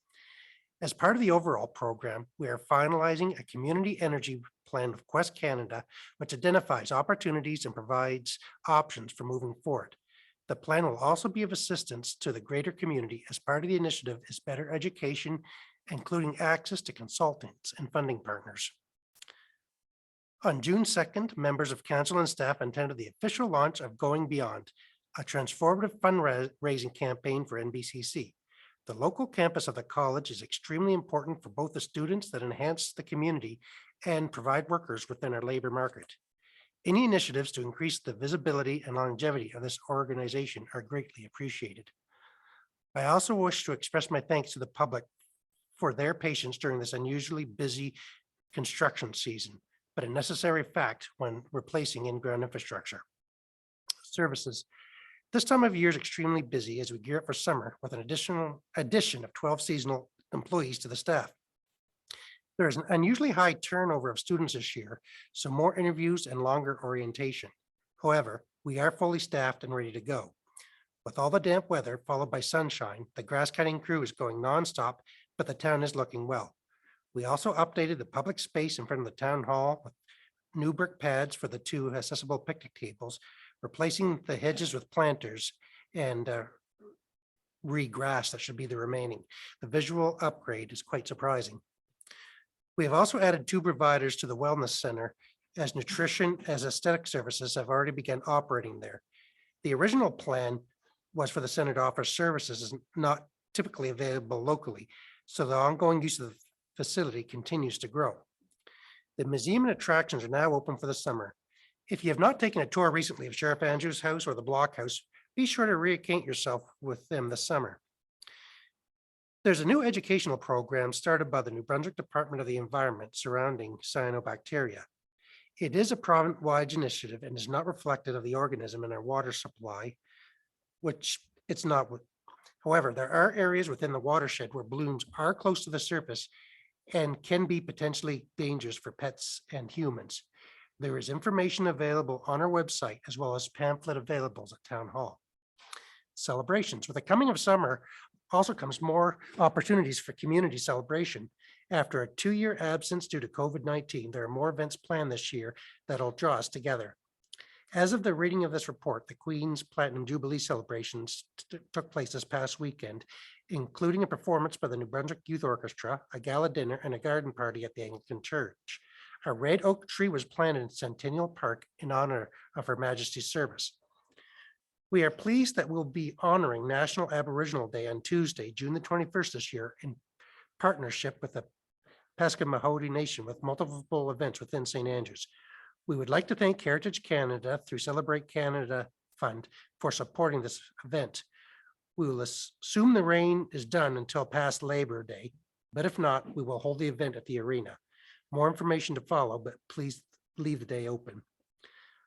As part of the overall program, we are finalizing a community energy plan with Quest Canada, which identifies opportunities and provides options for moving forward. The plan will also be of assistance to the greater community as part of the initiative is better education, including access to consultants and funding partners. On June 2nd, members of council and staff attended the official launch of Going Beyond, a transformative fundraising campaign for NBCC. The local campus of the college is extremely important for both the students that enhance the community and provide workers within our labor market. Any initiatives to increase the visibility and longevity of this organization are greatly appreciated. I also wish to express my thanks to the public for their patience during this unusually busy construction season, but a necessary fact when replacing in-ground infrastructure. Services. This time of year is extremely busy as we gear up for summer with an addition of 12 seasonal employees to the staff. There is an unusually high turnover of students this year, so more interviews and longer orientation. However, we are fully staffed and ready to go. With all the damp weather followed by sunshine, the grass cutting crew is going nonstop, but the town is looking well. We also updated the public space in front of the town hall with new brick pads for the 2 accessible picnic tables, replacing the hedges with planters and regrass that should be the remaining. The visual upgrade is quite surprising. We have also added 2 providers to the wellness center as nutrition as aesthetic services have already begun operating there. The original plan was for the center to offer services not typically available locally, so the ongoing use of the facility continues to grow. The museum and attractions are now open for the summer. If you have not taken a tour recently of Sheriff Andrews' house or the Blockhouse, be sure to reacquaint yourself with them this summer. There's a new educational program started by the New Brunswick Department of the Environment surrounding cyanobacteria. It is a province-wide initiative and is not reflective of the organism in our water supply, which it's not. However, there are areas within the watershed where blooms are close to the surface and can be potentially dangerous for pets and humans. There is information available on our website as well as pamphlet available at Town Hall. Celebrations. With the coming of summer also comes more opportunities for community celebration. After a 2-year absence due to COVID-19, there are more events planned this year that'll draw us together. As of the reading of this report, the Queen's Platinum Jubilee celebrations took place this past weekend, including a performance by the New Brunswick Youth Orchestra, a gala dinner, and a garden party at the Anglican Church. A red oak tree was planted in Centennial Park in honor of Her Majesty's service. We are pleased that we'll be honoring National Aboriginal Day on Tuesday, June the 21st this year in partnership with the Pescamahoudi Nation with multiple events within St. Andrews. We would like to thank Heritage Canada through Celebrate Canada Fund for supporting this event. We will assume the rain is done until past Labor Day, but if not, we will hold the event at the arena. More information to follow, but please leave the day open.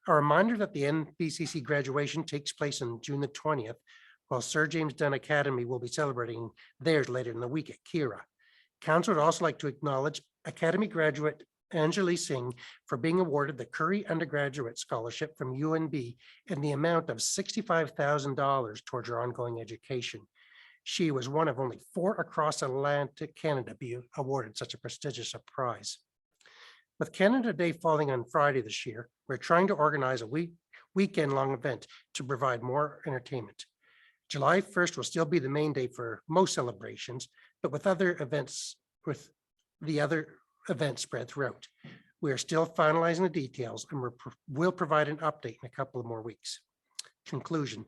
A reminder that the NBCC graduation takes place on June the 20th, while Sir James Dunn Academy will be celebrating theirs later in the week at Kira. Council would also like to acknowledge Academy graduate Anjali Singh for being awarded the Curry Undergraduate Scholarship from UNB in the amount of $65,000 towards her ongoing education. She was one of only 4 across Atlantic Canada be awarded such a prestigious prize. With Canada Day falling on Friday this year, we're trying to organize a weekend-long event to provide more entertainment. July 1st will still be the main day for most celebrations, but with the other events spread throughout. We are still finalizing the details and we'll provide an update in a couple of more weeks. Conclusion.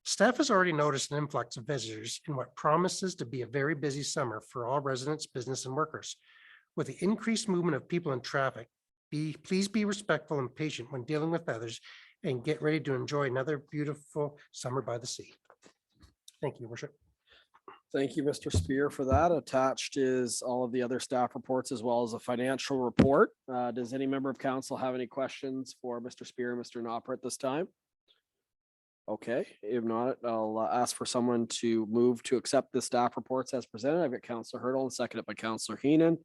Staff has already noticed an influx of visitors in what promises to be a very busy summer for all residents, business, and workers. With the increased movement of people in traffic, please be respectful and patient when dealing with others and get ready to enjoy another beautiful summer by the sea. Thank you, Your Worship. Thank you, Mr. Spear, for that. Attached is all of the other staff reports as well as a financial report. Does any member of council have any questions for Mr. Spear and Mr. Knopper at this time? Okay, if not, I'll ask for someone to move to accept the staff reports as presented. I've got Councillor Hurdle and seconded by Councillor Heenan.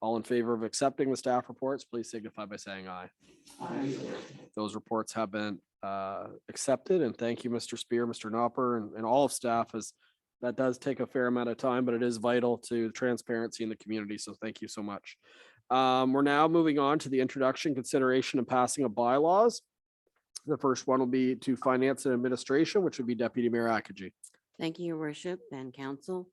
All in favor of accepting the staff reports, please signify by saying aye. Aye. Those reports have been accepted, and thank you, Mr. Spear, Mr. Knopper, and all of staff, as that does take a fair amount of time, but it is vital to transparency in the community. So thank you so much. We're now moving on to the introduction, consideration, and passing of bylaws. The first one will be to Finance and Administration, which would be Deputy Mayor Akaji. Thank you, Your Worship and Council.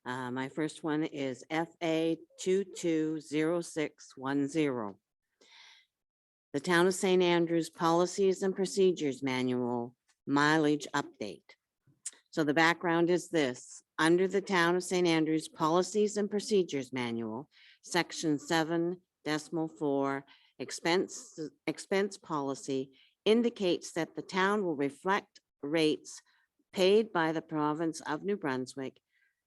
My first one is FA 220610. The Town of St. Andrews Policies and Procedures Manual Mileage Update. So the background is this: under the Town of St. Andrews Policies and Procedures Manual, Section 7.4 expense policy indicates that the town will reflect rates paid by the province of New Brunswick.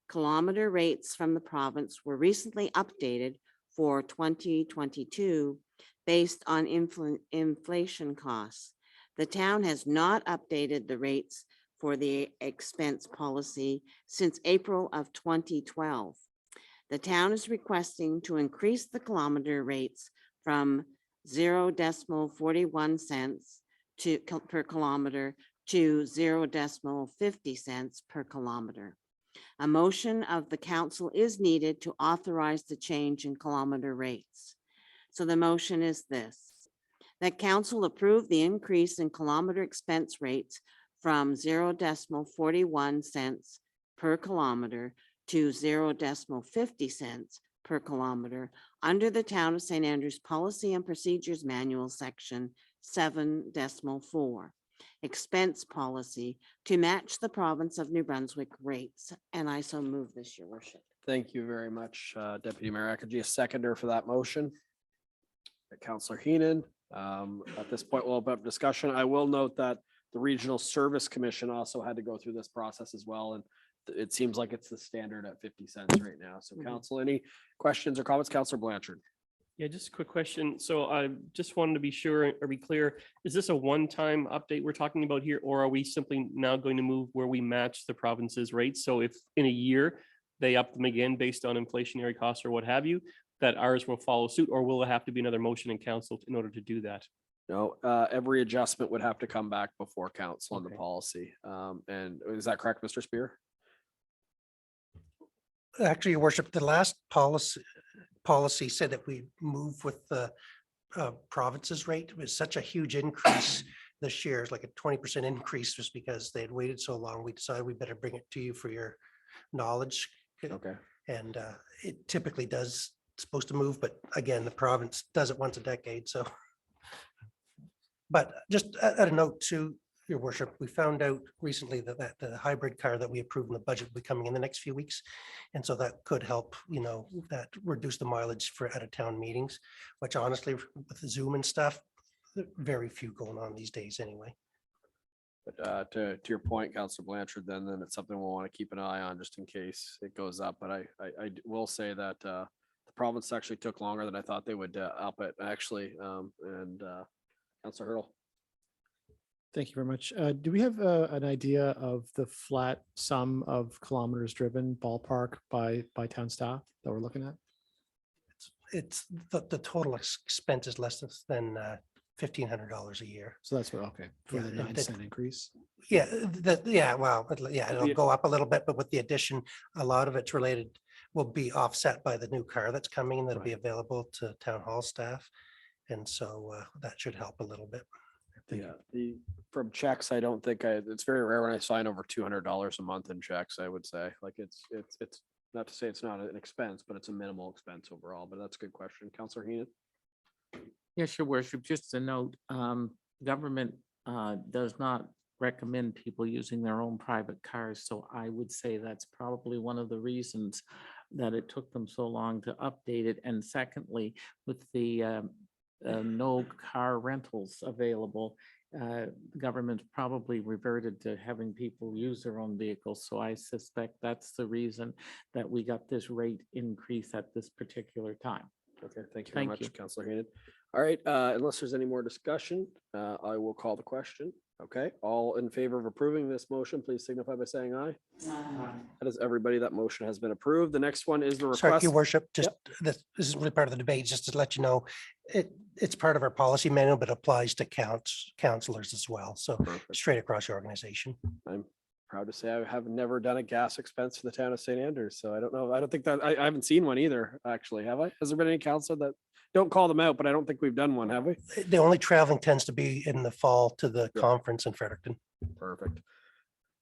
Kilometer rates from the province were recently updated for 2022 based on inflation costs. The town has not updated the rates for the expense policy since April of 2012. The town is requesting to increase the kilometer rates from 0.41 cents per kilometer to 0.50 cents per kilometer. A motion of the council is needed to authorize the change in kilometer rates. So the motion is this: that council approve the increase in kilometer expense rates from 0.41 cents per kilometer to 0.50 cents per kilometer under the Town of St. Andrews Policy and Procedures Manual, Section 7.4. Expense policy to match the province of New Brunswick rates. And I so move this, Your Worship. Thank you very much, Deputy Mayor Akaji. A seconder for that motion. Councillor Heenan. At this point, we'll open up discussion. I will note that the Regional Service Commission also had to go through this process as well, and it seems like it's the standard at 50 cents right now. So council, any questions or comments? Councillor Blanchard. Yeah, just a quick question. So I just wanted to be sure or be clear, is this a one-time update we're talking about here, or are we simply now going to move where we match the province's rates? So if in a year they up them again based on inflationary costs or what have you, that ours will follow suit, or will it have to be another motion in council in order to do that? No, every adjustment would have to come back before council on the Okay. policy. And is that correct, Mr. Spear? Actually, your worship, the last policy said that we move with the province's rate. It was such a huge increase this year. It's like a 20% increase just because they had waited so long. We decided we better bring it to you for your knowledge. Okay. And it typically does, supposed to move, but again, the province does it once a decade, so. But just at a note to your worship, we found out recently that the hybrid car that we approved in the budget will be coming in the next few weeks. And so that could help, that reduce the mileage for out of town meetings, which honestly, with the Zoom and stuff, very few going on these days anyway. But to your point, Councillor Blanchard, then it's something we'll want to keep an eye on just in case it goes up. But I will say that the province actually took longer than I thought they would up it actually. And Councillor Hurl. Thank you very much. Do we have an idea of the flat sum of kilometers driven ballpark by town staff that we're looking at? It's the total expense is less than $1,500 a year. So that's what, okay, for Yeah, the it- 9 cent increase. Yeah, it'll go up a little bit, but with the addition, a lot of it's related, will be offset by the new car that's coming in that'll be available to town hall staff. And so that should help a little bit. Yeah, from checks, I don't think it's very rare when I sign over $200 a month in checks, I would say. Like it's not to say it's not an expense, but it's a minimal expense overall. But that's a good question. Councillor Heenan. Yes, your worship, just a note, government does not recommend people using their own private cars. So I would say that's probably one of the reasons that it took them so long to update it. And secondly, with the no car rentals available, government probably reverted to having people use their own vehicles. So I suspect that's the reason that we got this rate increase at this particular time. Okay, thank you very Thank you. much, Councillor Heenan. All right, unless there's any more discussion, I will call the question. Okay, all in favor of approving this motion, please signify by saying aye. That is everybody. That motion has been approved. The next one is the Sorry, request. your worship, just this is really part of the debate, just to let you know, it's part of our policy manual, but applies to counselors as well. So Perfect. straight across your organization. I'm proud to say I have never done a gas expense for the town of St. Andrews. So I don't know. I don't think that I haven't seen one either, actually. Have I? Has there been any council that don't call them out, but I don't think we've done one, have we? The only traveling tends to be in the fall to the conference in Fredericton. Perfect.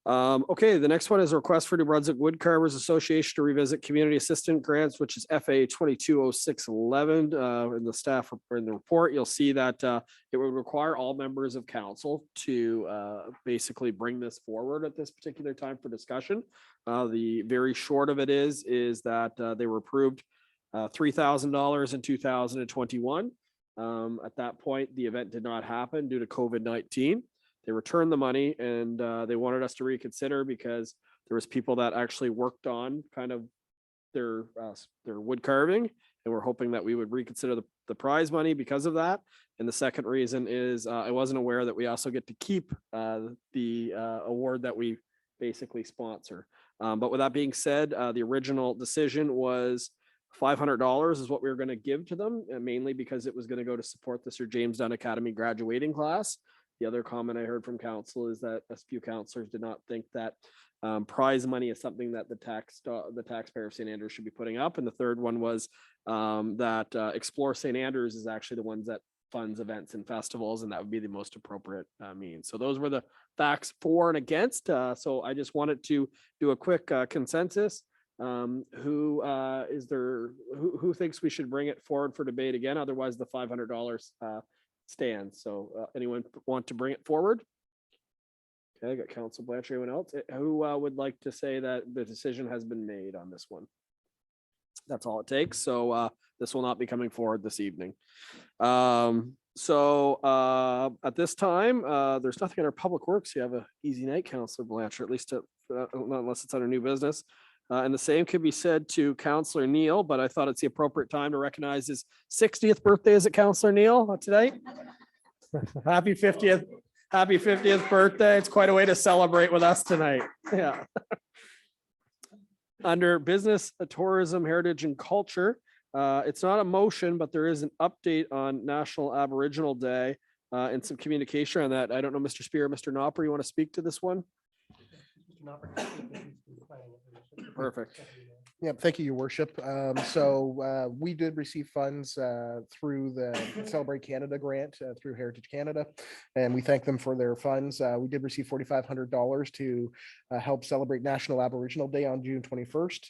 Okay, the next one is a request for New Brunswick Woodcarvers Association to revisit community assistant grants, which is FA 220611. In the staff in the report, you'll see that it would require all members of council to basically bring this forward at this particular time for discussion. The very short of it is that they were approved $3,000 in 2021. At that point, the event did not happen due to COVID-19. They returned the money and they wanted us to reconsider because there was people that actually worked on kind of their wood carving, and we're hoping that we would reconsider the prize money because of that. And the second reason is I wasn't aware that we also get to keep the award that we basically sponsor. But with that being said, the original decision was $500 is what we were going to give to them, mainly because it was going to go to support the Sir James Dunn Academy graduating class. The other comment I heard from council is that a few councillors did not think that prize money is something that the taxpayer of St. Andrews should be putting up. And the third one was that Explore St. Andrews is actually the ones that funds events and festivals, and that would be the most appropriate means. So those were the facts for and against. So I just wanted to do a quick consensus. Who thinks we should bring it forward for debate again? Otherwise, the $500 stands. So anyone want to bring it forward? Okay, I got Council Blanchard. Anyone else who would like to say that the decision has been made on this one? That's all it takes. So this will not be coming forward this evening. So at this time, there's nothing in our public works. You have an easy night, Councillor Blanchard, at least unless it's under new business. And the same could be said to Councillor Neil, but I thought it's the appropriate time to recognize his 60th birthday. Is it Councillor Neil today? Happy 50th. Happy 50th birthday. It's quite a way to celebrate with us tonight. Yeah. Under business, tourism, heritage, and culture, It's not a motion, but there is an update on National Aboriginal Day and some communication on that. I don't know, Mr. Spear, Mr. Nopper, you want to speak to this one? Perfect. Yeah, thank you, your worship. So we did receive funds through the Celebrate Canada grant through Heritage Canada, and we thank them for their funds. We did receive $4,500 to help celebrate National Aboriginal Day on June 21st.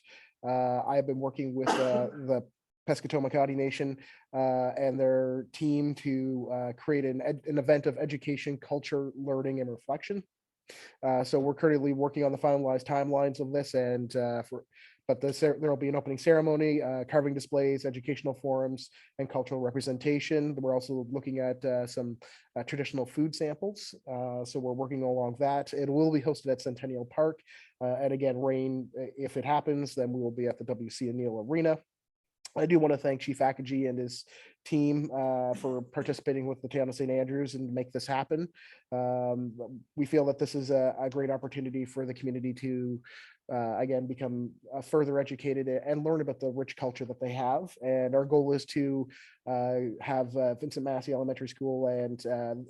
I have been working with the Pescataway Nation and their team to create an event of education, culture, learning, and reflection. So we're currently working on the finalized timelines of this, and there will be an opening ceremony, carving displays, educational forums, and cultural representation. We're also looking at some traditional food samples. So we're working along that. It will be hosted at Centennial Park. And again, rain, if it happens, then we will be at the W.C. O'Neill Arena. I do want to thank Chief Akaji and his team for participating with the town of St. Andrews and make this happen. We feel that this is a great opportunity for the community to, again, become further educated and learn about the rich culture that they have. And our goal is to have Vincent Massey Elementary School, and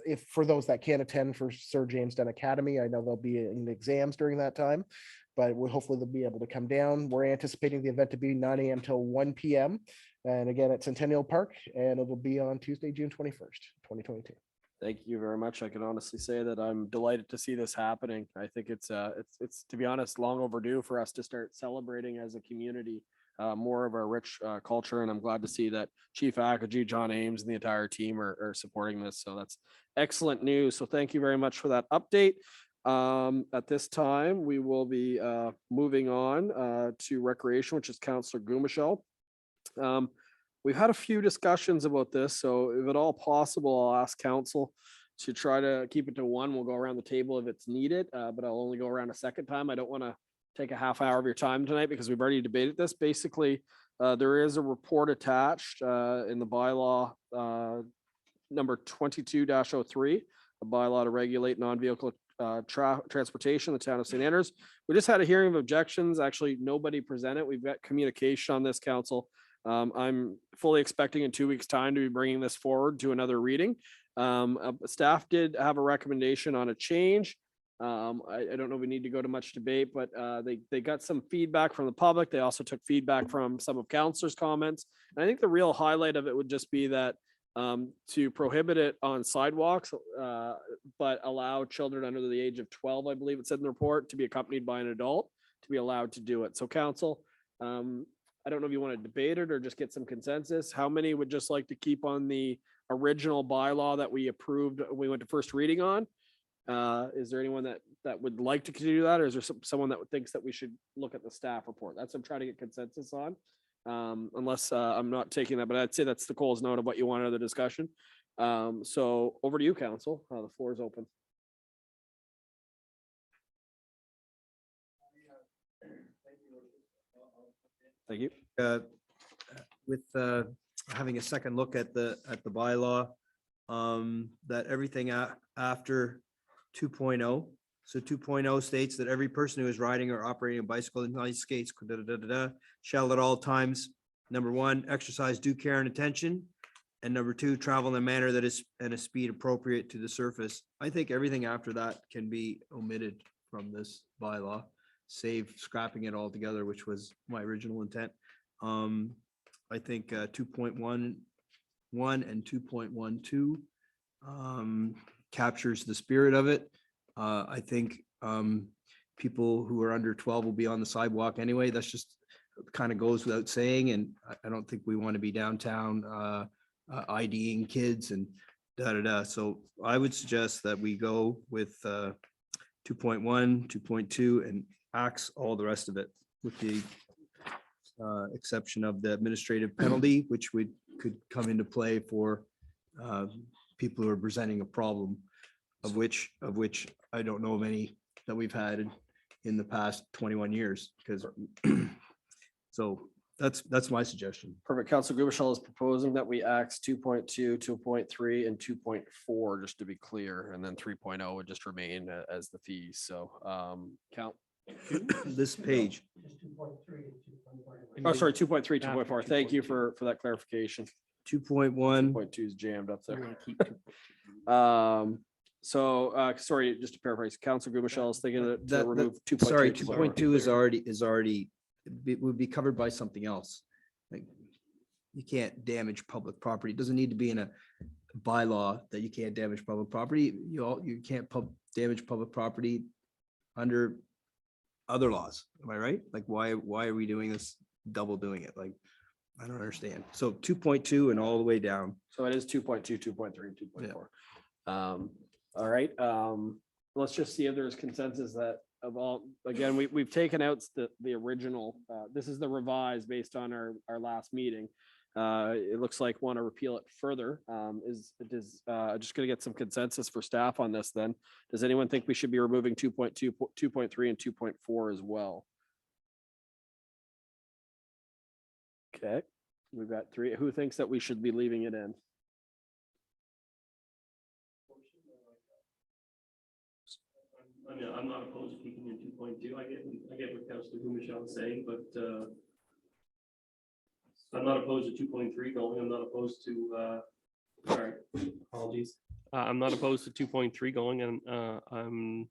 if for those that can't attend for Sir James Dunn Academy, I know they'll be in exams during that time, but we'll hopefully they'll be able to come down. We're anticipating the event to be 9 a.m. till 1 p.m. and again at Centennial Park, and it will be on Tuesday, June 21st, 2022. Thank you very much. I can honestly say that I'm delighted to see this happening. I think it's to be honest, long overdue for us to start celebrating as a community more of our rich culture. And I'm glad to see that Chief Akaji, John Ames, and the entire team are supporting this. So that's excellent news. So thank you very much for that update. At this time, we will be moving on to recreation, which is Councillor Gumashel. We've had a few discussions about this, so if at all possible, I'll ask council to try to keep it to one. We'll go around the table if it's needed, but I'll only go around a second time. I don't want to take a half hour of your time tonight because we've already debated this. Basically, there is a report attached in the bylaw number 22-03, a bylaw to regulate non-vehicular transportation in the town of St. Andrews. We just had a hearing of objections. Actually, nobody presented. We've got communication on this, council. I'm fully expecting in 2 weeks' time to be bringing this forward to another reading. Staff did have a recommendation on a change. I don't know if we need to go to much debate, but they got some feedback from the public. They also took feedback from some of councilors' comments. And I think the real highlight of it would just be that to prohibit it on sidewalks, but allow children under the age of 12, I believe it said in the report, to be accompanied by an adult to be allowed to do it. So council, I don't know if you want to debate it or just get some consensus. How many would just like to keep on the original bylaw that we approved, we went to first reading on? Is there anyone that would like to do that? Or is there someone that thinks that we should look at the staff report? That's what I'm trying to get consensus on. Unless I'm not taking that, but I'd say that's the Cole's note of what you want out of the discussion. So over to you, council. The floor is open. Thank you. With having a second look at the bylaw, that everything after 2.0. So 2.0 states that every person who is riding or operating a bicycle and ice skates shall at all times, number one, exercise due care and attention, and number two, travel in a manner that is at a speed appropriate to the surface. I think everything after that can be omitted from this bylaw, save scrapping it altogether, which was my original intent. I think 2.11 and 2.12 captures the spirit of it. I think people who are under 12 will be on the sidewalk anyway. That's just kind of goes without saying. And I don't think we want to be downtown IDing kids and So I would suggest that we go with 2.1, 2.2 and axe all the rest of it with the exception of the administrative penalty, which could come into play for people who are presenting a problem, of which I don't know of any that we've had in the past 21 years. Because so that's my suggestion. Perfect. Council Gubishal is proposing that we axe 2.2, 2.3, and 2.4, just to be clear, and then 3.0 would just remain as the fees. So count This page. Oh, sorry, 2.3, after 2.4. Thank you for that clarification. 2.1. 2.2 is jammed up You there. wanna keep 2.2. Sorry, just to paraphrase, Council Michelle is thinking to That, remove that, 2.3. sorry, to 2.2 is already, would be covered by something else. Like, you can't damage public property. It doesn't need to be in a bylaw that you can't damage public property. You can't damage public property under other laws. Am I right? Like, why are we doing this, double doing it? Like, I don't understand. So 2.2 and all the way down. So it is 2.2, 2.3, 2.4. All right, let's just see if there's consensus that of all, again, we've taken out the original, this is the revised based on our last meeting. It looks like want to repeal it further. Just gonna get some consensus for staff on this then. Does anyone think we should be removing 2.2, 2.3 and 2.4 as well? Okay, we've got three. Who thinks that we should be leaving it in? I mean, I'm not opposed to keeping in 2.2. I get what Councilor Michelle is saying, but I'm not opposed to 2.3 going. I'm not opposed to, sorry, apologies. I'm not opposed to 2.3 going, and I'm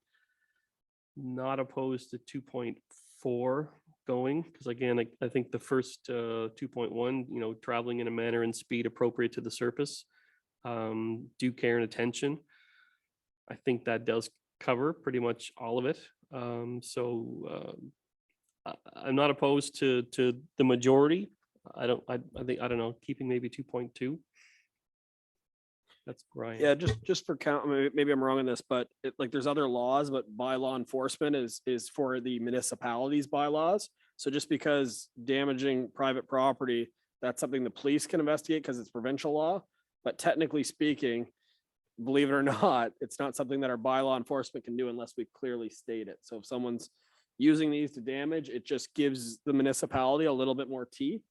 not opposed to 2.4 going, because again, I think the first 2.1, traveling in a manner and speed appropriate to the surface, due care and attention. I think that does cover pretty much all of it. I'm not opposed to the majority. I don't know, keeping maybe 2.2. That's Brian. Yeah, just for count, maybe I'm wrong on this, but there's other laws, but bylaw enforcement is for the municipalities bylaws. So just because damaging private property, that's something the police can investigate because it's provincial law. But technically speaking, believe it or not, it's not something that our bylaw enforcement can do unless we clearly state it. So if someone's using these to damage, it just gives the municipality a little bit more teeth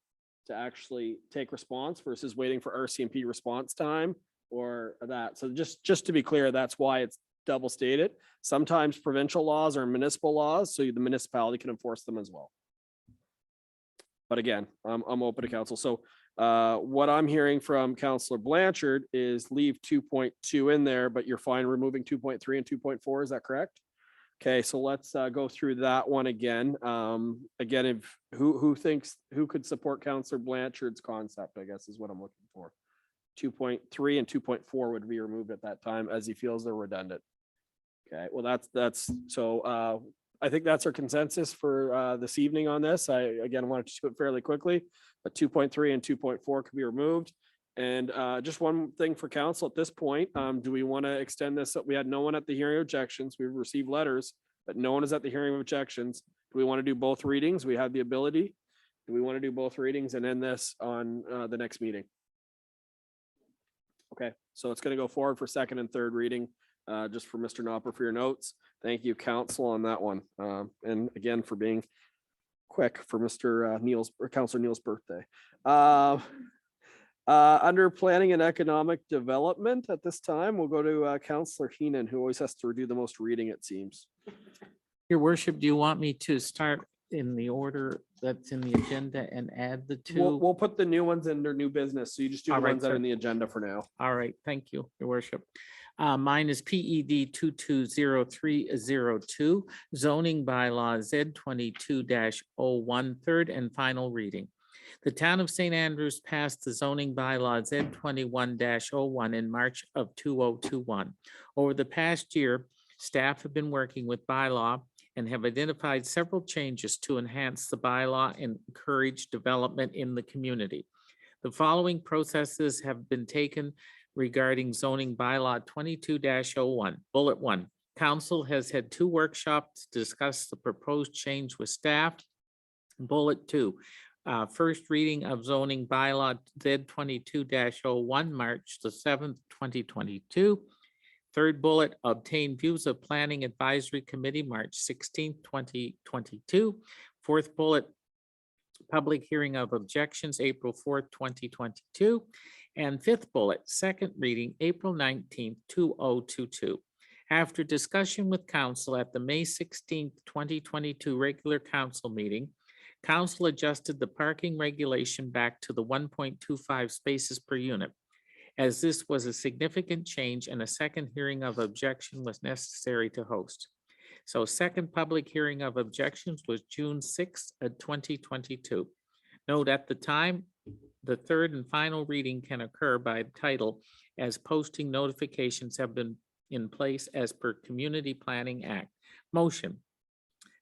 to actually take response versus waiting for RCMP response time or that. So just to be clear, that's why it's double stated. Sometimes provincial laws are municipal laws, so the municipality can enforce them as well. But again, I'm open to council. So what I'm hearing from Councillor Blanchard is leave 2.2 in there, but you're fine removing 2.3 and 2.4. Is that correct? Okay, so let's go through that one again. Again, if who could support Councillor Blanchard's concept, I guess is what I'm looking for. 2.3 and 2.4 would be removed at that time as he feels they're redundant. Okay, well, that's so I think that's our consensus for this evening on this. I again wanted to do it fairly quickly, but 2.3 and 2.4 could be removed. And just one thing for council at this point, do we want to extend this? We had no one at the hearing of objections. We've received letters, but no one is at the hearing of objections. Do we want to do both readings? We have the ability. Do we want to do both readings and end this on the next meeting? Okay, so it's going to go forward for second and third reading, just for Mr. Knopper for your notes. Thank you, council, on that one. And again, for being quick for Mr. Neal's or Councilor Neal's birthday. Under planning and economic development at this time, we'll go to Councilor Heenan, who always has to do the most reading, it seems. Your worship, do you want me to start in the order that's in the agenda and add the two? We'll put the new ones under new business. So you just do the All right, ones that are sir. in the agenda for now. All right, thank you, your worship. Mine is PED 220302, zoning bylaw Z 22-01, third and final reading. The town of St. Andrews passed the zoning bylaw Z 21-01 in March of 2021. Over the past year, staff have been working with bylaw and have identified several changes to enhance the bylaw and encourage development in the community. The following processes have been taken regarding zoning bylaw 22-01. Bullet 1, council has had 2 workshops to discuss the proposed change with staff. Bullet 2, first reading of zoning bylaw Z 22-01, March the 7th, 2022. Third bullet, obtain views of Planning Advisory Committee, March 16th, 2022. Fourth bullet, public hearing of objections, April 4th, 2022. And fifth bullet, second reading, April 19th, 2022. After discussion with council at the May 16th, 2022 regular council meeting, Council adjusted the parking regulation back to the 1.25 spaces per unit, as this was a significant change and a second hearing of objection was necessary to host. So second public hearing of objections was June 6th, 2022. Note at the time, the third and final reading can occur by title as posting notifications have been in place as per Community Planning Act. Motion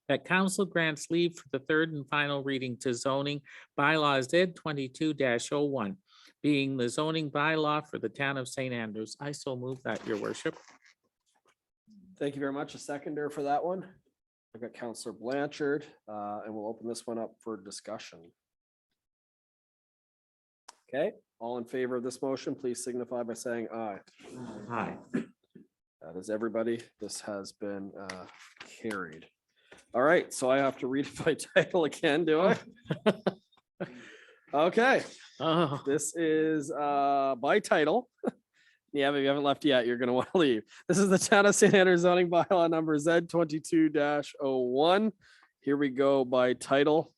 that council grants leave for the third and final reading to zoning bylaws Z 22-01, being the zoning bylaw for the town of St. Andrews. I so move that, your worship. Thank you very much. A seconder for that one. I've got Counselor Blanchard, and we'll open this one up for discussion. Okay, all in favor of this motion, please signify by saying aye. Aye. That is everybody. This has been carried. All right, so I have to read it by title again, do I? Okay, Oh, this is by title. Yeah, but if you haven't left yet, you're gonna want to leave. This is the Town of St. Andrews zoning bylaw number Z 22-01. Here we go by title.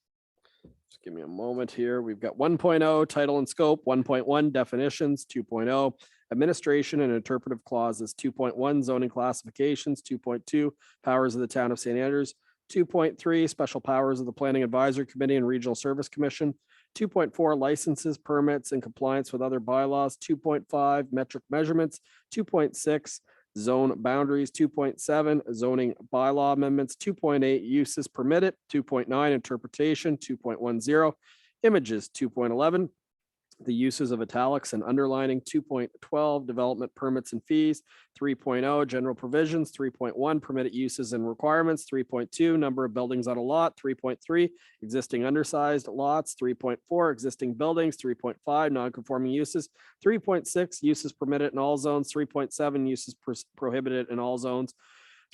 Just give me a moment here. We've got 1.0 title and scope, 1.1 definitions, 2.0 administration and interpretive clauses, 2.1 zoning classifications, 2.2 powers of the Town of St. Andrews, 2.3 special powers of the Planning Advisory Committee and Regional Service Commission, 2.4 licenses, permits, and compliance with other bylaws, 2.5 metric measurements, 2.6 zone boundaries, 2.7 zoning bylaw amendments, 2.8 uses permitted, 2.9 interpretation, 2.10 images, 2.11 the uses of italics and underlining, 2.12 development permits and fees, 3.0 general provisions, 3.1 permitted uses and requirements, 3.2 number of buildings on a lot, 3.3 existing undersized lots, 3.4 existing buildings, 3.5 non-conforming uses, 3.6 uses permitted in all zones, 3.7 uses prohibited in all zones,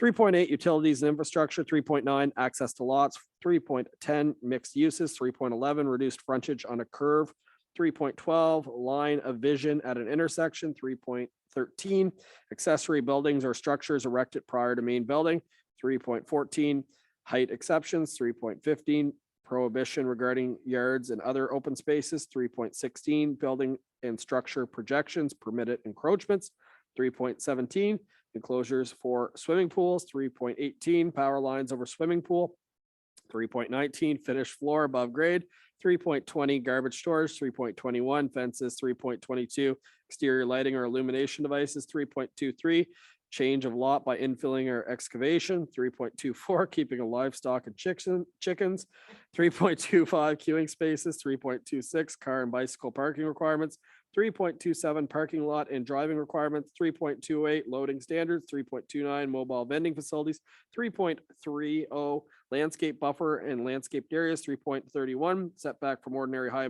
3.8 utilities and infrastructure, 3.9 access to lots, 3.10 mixed uses, 3.11 reduced frontage on a curve, 3.12 line of vision at an intersection, 3.13 accessory buildings or structures erected prior to main building, 3.14 height exceptions, 3.15 prohibition regarding yards and other open spaces, 3.16 building and structure projections, permitted encroachments, 3.17 enclosures for swimming pools, 3.18 power lines over swimming pool, 3.19 finished floor above grade, 3.20 garbage storage, 3.21 fences, 3.22 exterior lighting or illumination devices, 3.23 change of lot by infilling or excavation, 3.24 keeping of livestock and chickens, 3.25 queuing spaces, 3.26 car and bicycle parking requirements, 3.27 parking lot and driving requirements, 3.28 loading standards, 3.29 mobile vending facilities, 3.30 landscape buffer and landscaped areas, 3.31 setback from ordinary high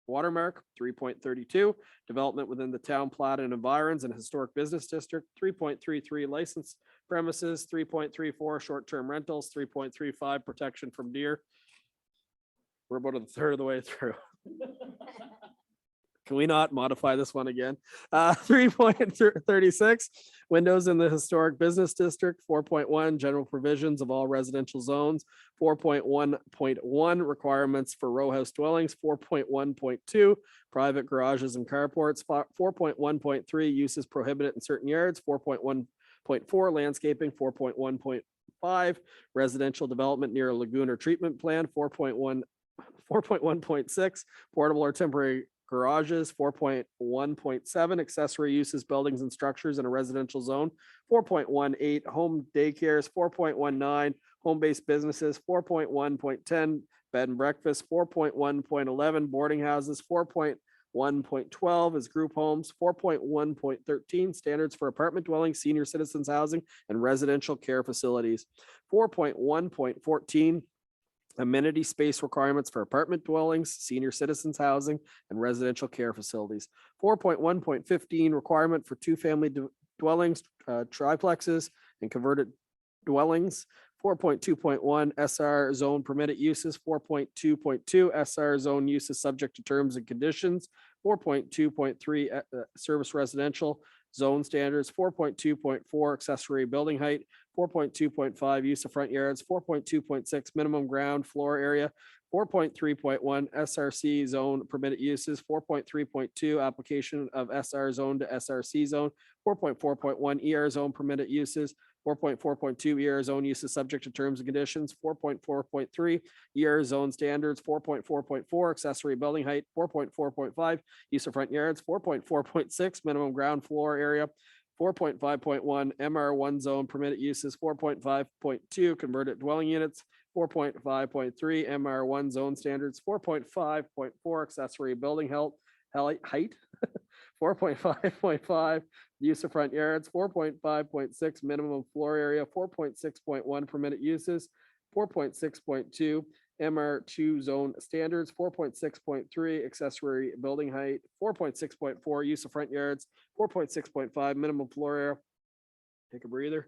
watermark, 3.32 development within the town plat and environs and historic business district, 3.33 licensed premises, 3.34 short-term rentals, 3.35 protection from deer. We're about a third of the way through. Can we not modify this one again? 3.36 windows in the historic business district, 4.1 general provisions of all residential zones, 4.1.1 requirements for row house dwellings, 4.1.2 private garages and carports, 4.1.3 uses prohibited in certain yards, 4.1.4 landscaping, 4.1.5 residential development near a lagoon or treatment plant, 4.1.6 portable or temporary garages, 4.1.7 accessory uses, buildings and structures in a residential zone, 4.18 home daycares, 4.19 home-based businesses, 4.1.10 bed and breakfast, 4.1.11 boarding houses, 4.1.12 is group homes, 4.1.13 standards for apartment dwellings, senior citizens housing, and residential care facilities, 4.1.14 amenity space requirements for apartment dwellings, senior citizens housing, and residential care facilities. 4.1.15 requirement for two-family dwellings, triplexes, and converted dwellings. 4.2.1 SR zone permitted uses. 4.2.2 SR zone uses subject to terms and conditions. 4.2.3 service residential zone standards, 4.2.4 accessory building height, 4.2.5 use of front yards, 4.2.6 minimum ground floor area, 4.3.1 SRC zone permitted uses, 4.3.2 application of SR zone to SRC zone, 4.4.1 ER zone permitted uses, 4.4.2 ER zone uses subject to terms and conditions, 4.4.3 ER zone standards, 4.4.4 accessory building height, 4.4.5 use of front yards, 4.4.6 minimum ground floor area, 4.5.1 MR1 zone permitted uses, 4.5.2 converted dwelling units, 4.5.3 MR1 zone standards, 4.5.4 accessory building height, 4.5.5 use of front yards, 4.5.6 minimum floor area, 4.6.1 permitted uses, 4.6.2 MR2 zone standards, 4.6.3 accessory building height, 4.6.4 use of front yards, 4.6.5 minimum floor area. Take a breather.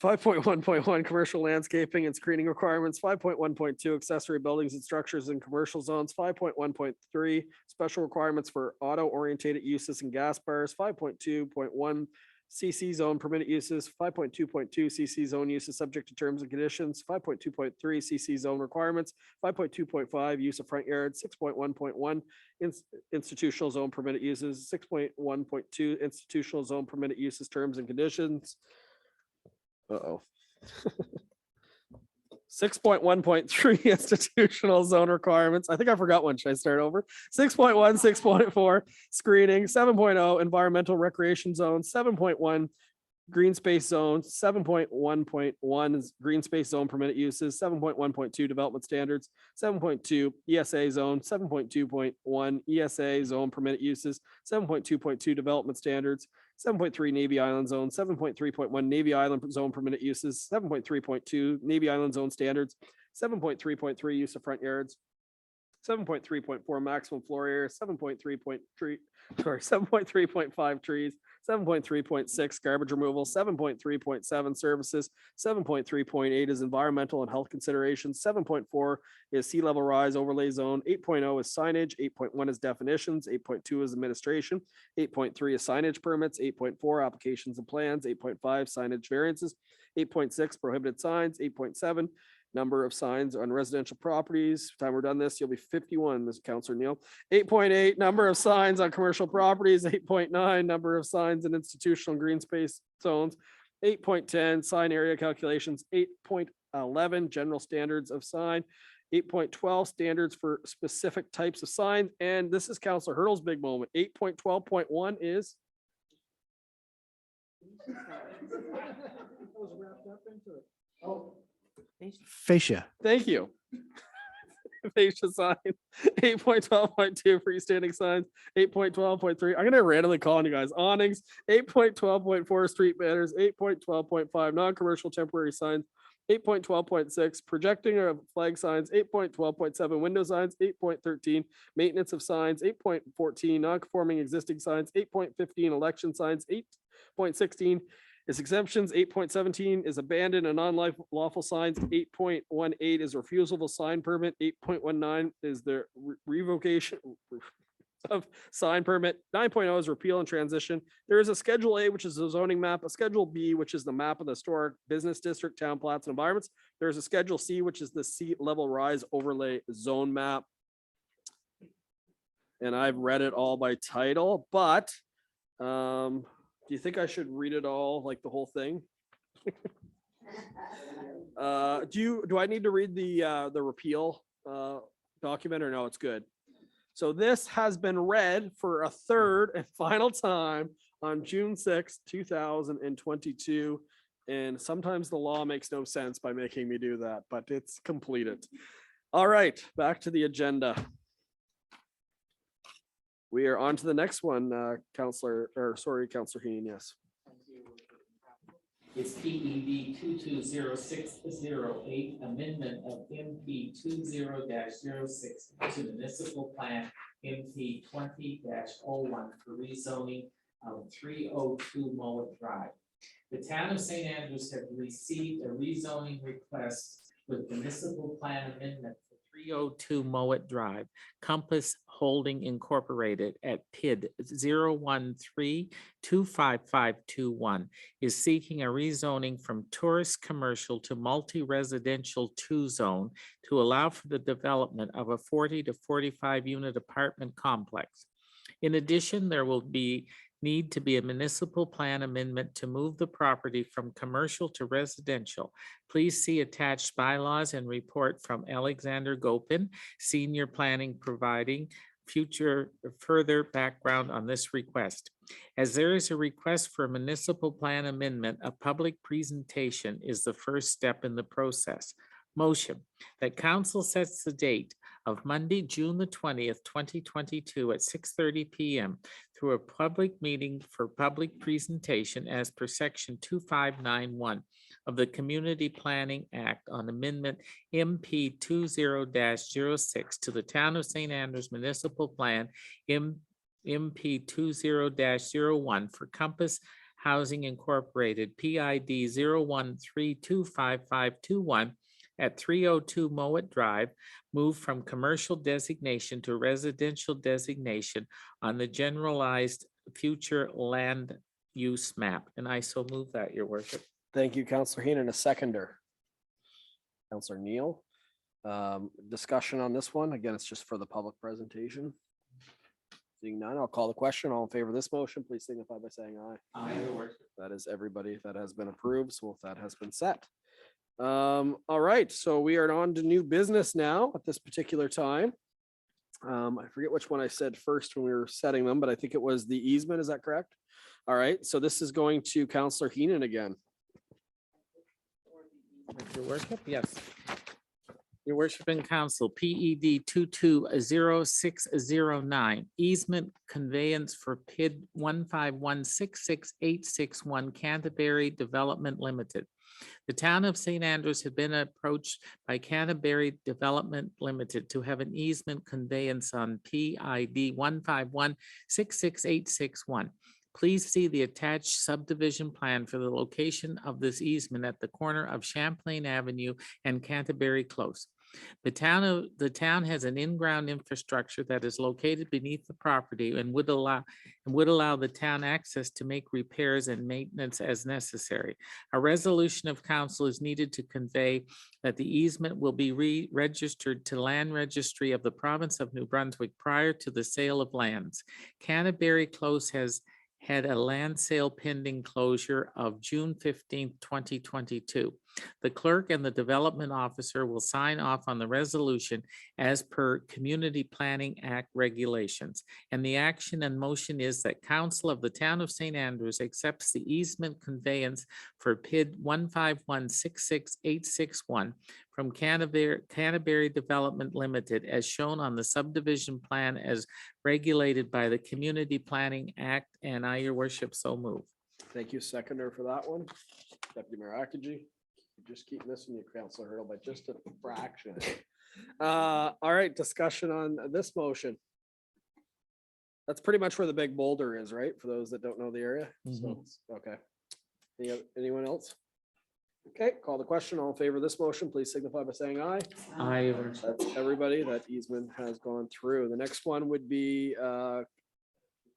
5.1.1 commercial landscaping and screening requirements, 5.1.2 accessory buildings and structures in commercial zones, 5.1.3 special requirements for auto-orientated uses and gas bars, 5.2.1 CC zone permitted uses, 5.2.2 CC zone uses subject to terms and conditions, 5.2.3 CC zone requirements, 5.2.5 use of front yards, 6.1.1 institutional zone permitted uses, 6.1.2 institutional zone permitted uses terms and conditions. 6.1.3 institutional zone requirements. I think I forgot one. Should I start over? 6.1, 6.4 screening, 7.0 environmental recreation zones, 7.1 green space zones, 7.1.1 is green space zone permitted uses, 7.1.2 development standards, 7.2 ESA zone, 7.2.1 ESA zone permitted uses, 7.2.2 development standards, 7.3 Navy Island zone, 7.3.1 Navy Island zone permitted uses, 7.3.2 Navy Island zone standards, 7.3.3 use of front yards, 7.3.4 maximum floor area, 7.3.5 trees, 7.3.6 garbage removal, 7.3.7 services, 7.3.8 is environmental and health considerations, 7.4 is sea level rise overlay zone, 8.0 is signage, 8.1 is definitions, 8.2 is administration, 8.3 is signage permits, 8.4 applications and plans, 8.5 signage variances, 8.6 prohibited signs, 8.7 number of signs on residential properties. Time we're done this, you'll be 51, Mr. Councilor Neil. 8.8 number of signs on commercial properties, 8.9 number of signs in institutional green space zones, 8.10 sign area calculations, 8.11 general standards of sign, 8.12 standards for specific types of signs, and this is Councilor Hurdle's big moment. 8.12.1 is Fascia. thank you. Fascia sign, 8.12.2 freestanding signs, 8.12.3. I'm gonna randomly call on you guys. Awnings, 8.12.4 street banners, 8.12.5 non-commercial temporary signs, 8.12.6 projecting of flag signs, 8.12.7 window signs, 8.13 maintenance of signs, 8.14 non-conforming existing signs, 8.15 election signs, 8.16 is exemptions, 8.17 is abandoned and non-lawful signs, 8.18 is refusal of a sign permit, 8.19 is the revocation of sign permit, 9.0 is repeal and transition. There is a Schedule A, which is a zoning map, a Schedule B, which is the map of the historic business district, town plats and environments. There's a Schedule C, which is the sea level rise overlay zone map. And I've read it all by title, but do you think I should read it all, like the whole thing? Do I need to read the repeal document or no? It's good. So this has been read for a third and final time on June 6th, 2022. And sometimes the law makes no sense by making me do that, but it's completed. All right, back to the agenda. We are on to the next one, Councilor Heaney, yes. It's PEB 220608, amendment of MP 20-06 to municipal plan MP 20-01 for rezoning of 302 Mowat Drive. The town of St. Andrews have received a rezoning request with municipal plan amendment for 302 Mowat Drive, Compass Holding Incorporated at PID 013-25521 is seeking a rezoning from tourist commercial to multi-residential 2 zone to allow for the development of a 40 to 45 unit apartment complex. In addition, there will need to be a municipal plan amendment to move the property from commercial to residential. Please see attached bylaws and report from Alexander Gopin, Senior Planning, providing further background on this request. As there is a request for a municipal plan amendment, a public presentation is the first step in the process. Motion that council sets the date of Monday, June the 20th, 2022 at 6:30 p.m. through a public meeting for public presentation as per section 2591 of the Community Planning Act on Amendment MP 20-06 to the Town of St. Andrews Municipal Plan MP 20-01 for Compass Housing Incorporated PID 013255521 at 302 Mowat Drive, move from commercial designation to residential designation on the generalized future land use map. And I so move that, your worship. Thank you, Councillor Heenan. A seconder. Councillor Neal. Discussion on this one. Again, it's just for the public presentation. Seeing none, I'll call the question. All in favor of this motion, please signify by saying aye. Aye, your worship. That is everybody that has been approved. So that has been set. All right, so we are on to new business now at this particular time. I forget which one I said first when we were setting them, but I think it was the easement. Is that correct? All right, so this is going to Councillor Heenan again. Your worship, yes. Your worship and council, PED 220609, easement conveyance for PID 151668661 Canterbury Development Limited. The town of St. Andrews had been approached by Canterbury Development Limited to have an easement conveyance on PID 151668661. Please see the attached subdivision plan for the location of this easement at the corner of Champlain Avenue and Canterbury Close. The town has an in-ground infrastructure that is located beneath the property and would allow the town access to make repairs and maintenance as necessary. A resolution of council is needed to convey that the easement will be re-registered to Land Registry of the Province of New Brunswick prior to the sale of lands. Canterbury Close has had a land sale pending closure of June 15th, 2022. The clerk and the development officer will sign off on the resolution as per Community Planning Act regulations. And the action and motion is that Council of the Town of St. Andrews accepts the easement conveyance for PID 151668661 from Canterbury Development Limited as shown on the subdivision plan as regulated by the Community Planning Act, and I, your worship, so move. Thank you, seconder, for that one. Deputy Mayor Akaji. Just keep missing you, Councillor Hurdle, by just a fraction. All right, discussion on this motion. That's pretty much where the big boulder is, right? For those that don't know the area. So, okay. Anyone else? Okay, call the question. All in favor of this motion, please signify by saying aye. Aye, your worship. That's everybody. That easement has gone through. The next one would be,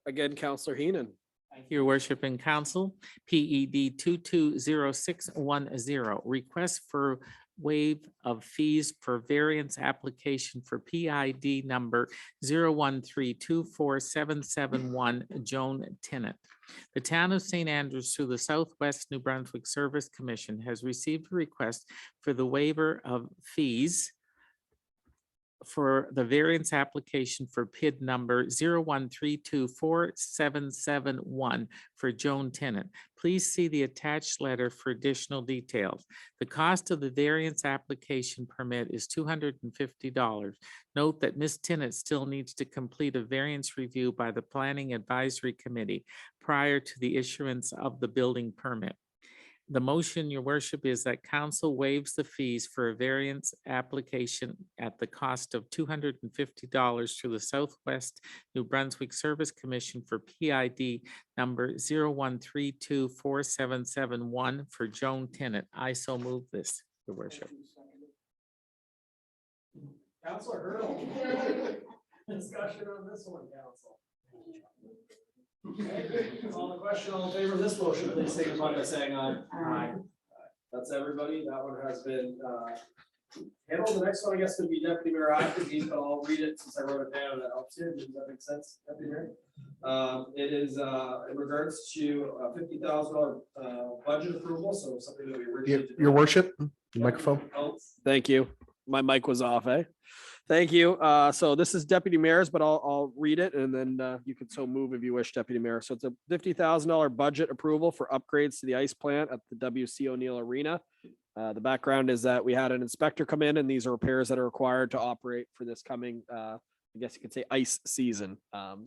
again, Councillor Heenan. Thank you, your worship and council. PED 220610, request for waive of fees for variance application for PID number 013247771 Joan Tennant. The town of St. Andrews through the Southwest New Brunswick Service Commission has received a request for the waiver of fees for the variance application for PID number 013247771 for Joan Tennant. Please see the attached letter for additional details. The cost of the variance application permit is $250. Note that Ms. Tennant still needs to complete a variance review by the Planning Advisory Committee prior to the issuance of the building permit. The motion, your worship, is that council waives the fees for a variance application at the cost of $250 to the Southwest New Brunswick Service Commission for PID number 013247771 for Joan Tennant. I so move this, your worship. Councillor Hurdle. Discussion on this one, council. Okay, call the question, all in favor of this motion, please signify by saying aye. Aye. That's everybody. That one has been handled. The next one, I guess, would be Deputy Mayor Ackerby, but I'll read it since I wrote it down. That helps you. Does that make sense, Deputy Mayor? It is in regards to a $50,000 budget approval, so something that we originally did Your not- worship, microphone. Thank you. My mic was off, eh? Thank you. So this is Deputy Mayor's, but I'll read it and then you can so move if you wish, Deputy Mayor. So it's a $50,000 budget approval for upgrades to the ice plant at the W.C. O'Neill Arena. The background is that we had an inspector come in and these are repairs that are required to operate for this coming, I guess you could say ice season.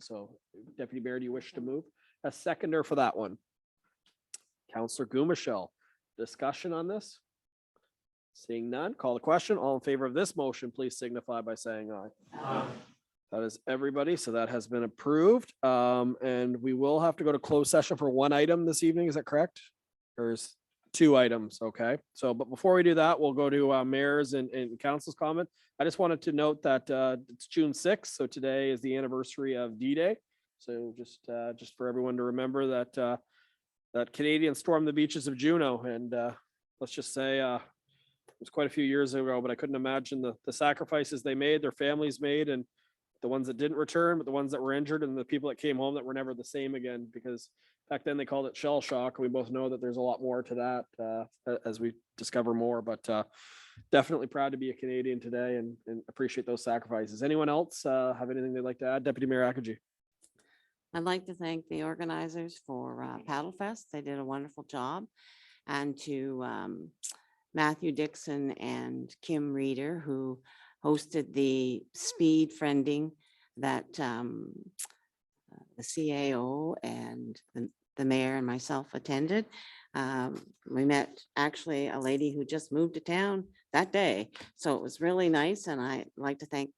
So Deputy Mayor, do you wish to move? A seconder for that one? Councillor Gumashell, discussion on this? Seeing none, call the question. All in favor of this motion, please signify by saying aye. Aye. That is everybody. So that has been approved. And we will have to go to closed session for one item this evening. Is that correct? There's two items. Okay. So, but before we do that, we'll go to mayor's and council's comment. I just wanted to note that it's June 6th. So today is the anniversary of D-Day. So just for everyone to remember that that Canadians stormed the beaches of Juneau. And let's just say it was quite a few years ago, but I couldn't imagine the sacrifices they made, their families made, and the ones that didn't return, but the ones that were injured and the people that came home that were never the same again, because back then they called it shell shock. We both know that there's a lot more to that as we discover more, but definitely proud to be a Canadian today and appreciate those sacrifices. Anyone else have anything they'd like to add? Deputy Mayor Akaji. I'd like to thank the organizers for Paddle Fest. They did a wonderful job. And to Matthew Dixon and Kim Reeder, who hosted the speed friending that the CAO and the mayor and myself attended. We met actually a lady who just moved to town that day. So it was really nice. And I'd like to thank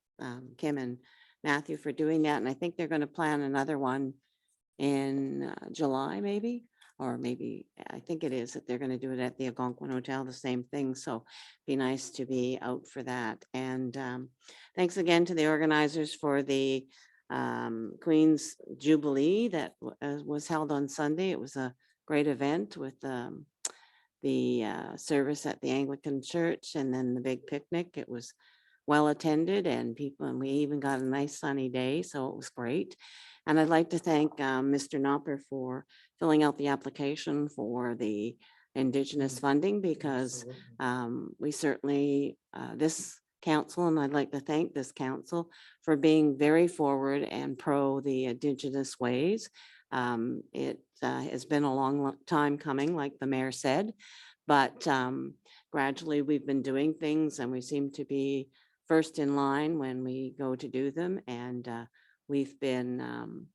Kim and Matthew for doing that. And I think they're going to plan another one in July, maybe. Or maybe, I think it is that they're going to do it at the Algonquin Hotel, the same thing. So be nice to be out for that. And thanks again to the organizers for the Queen's Jubilee that was held on Sunday. It was a great event with the service at the Anglican Church and then the big picnic. It was well attended and we even got a nice sunny day. So it was great. And I'd like to thank Mr. Knopper for filling out the application for the Indigenous funding because we certainly, this council, and I'd like to thank this council for being very forward and pro the Indigenous ways. It has been a long time coming, like the mayor said, but gradually we've been doing things and we seem to be first in line when we go to do them. And we've been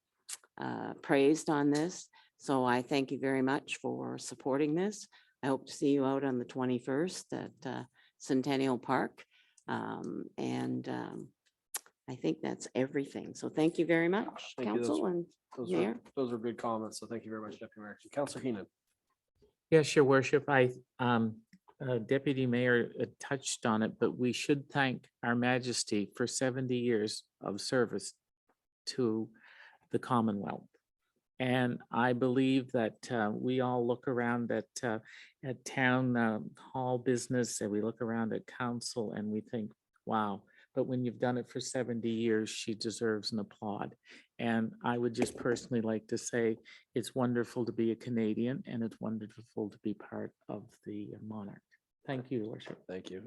praised on this. So I thank you very much for supporting this. I hope to see you out on the 21st at Centennial Park. And I think that's everything. So thank you very much, Thank you. Council and Mayor. Those are good comments. So thank you very much, Deputy Mayor. Councillor Heenan. Yes, your worship, Deputy Mayor touched on it, but we should thank Our Majesty for 70 years of service to the Commonwealth. And I believe that we all look around at town hall business and we look around at council and we think, wow, but when you've done it for 70 years, she deserves an applaud. And I would just personally like to say it's wonderful to be a Canadian and it's wonderful to be part of the monarch. Thank you, Your Worship. Thank you.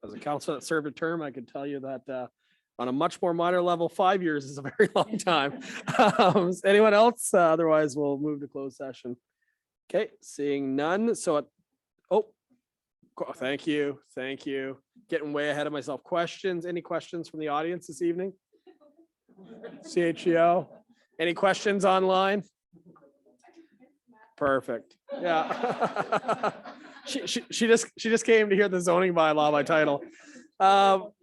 As a council that served a term, I can tell you that on a much more minor level, 5 years is a very long time. Anyone else? Otherwise, we'll move to closed session. Okay, seeing none. So, thank you. Thank you. Getting way ahead of myself. Questions? Any questions from the audience this evening? CHEO? Any questions online? Perfect. Yeah. She just came to hear the zoning bylaw by title.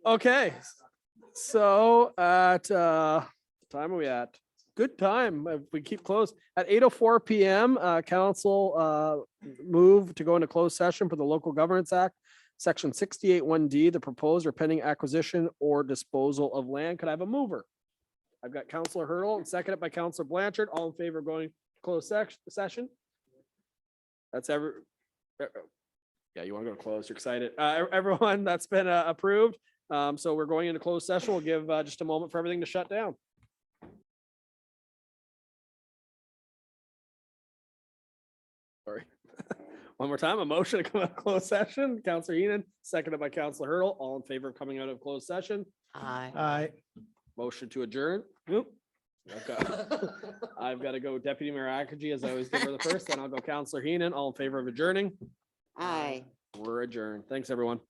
Okay. So at time are we at? Good time. If we keep close at 8:04 p.m. Council move to go into closed session for the Local Governance Act, Section 68(1)D, the proposed or pending acquisition or disposal of land. Could I have a mover? I've got Counselor Hurdle and seconded by Counselor Blanchard. All in favor of going to closed session? That's yeah, you want to go to close? You're excited. Everyone, that's been approved. So we're going into closed session. We'll give just a moment for everything to shut down. Sorry. One more time, a motion to come out of closed session. Counselor Heenan, seconded by Counselor Hurdle. All in favor of coming out of closed session? Aye. Motion to adjourn. Nope. I've got to go Deputy Mayor Akaji, as I always give her the first, then I'll go Counselor Heenan. All in favor of adjourning? Aye. We're adjourned. Thanks, everyone.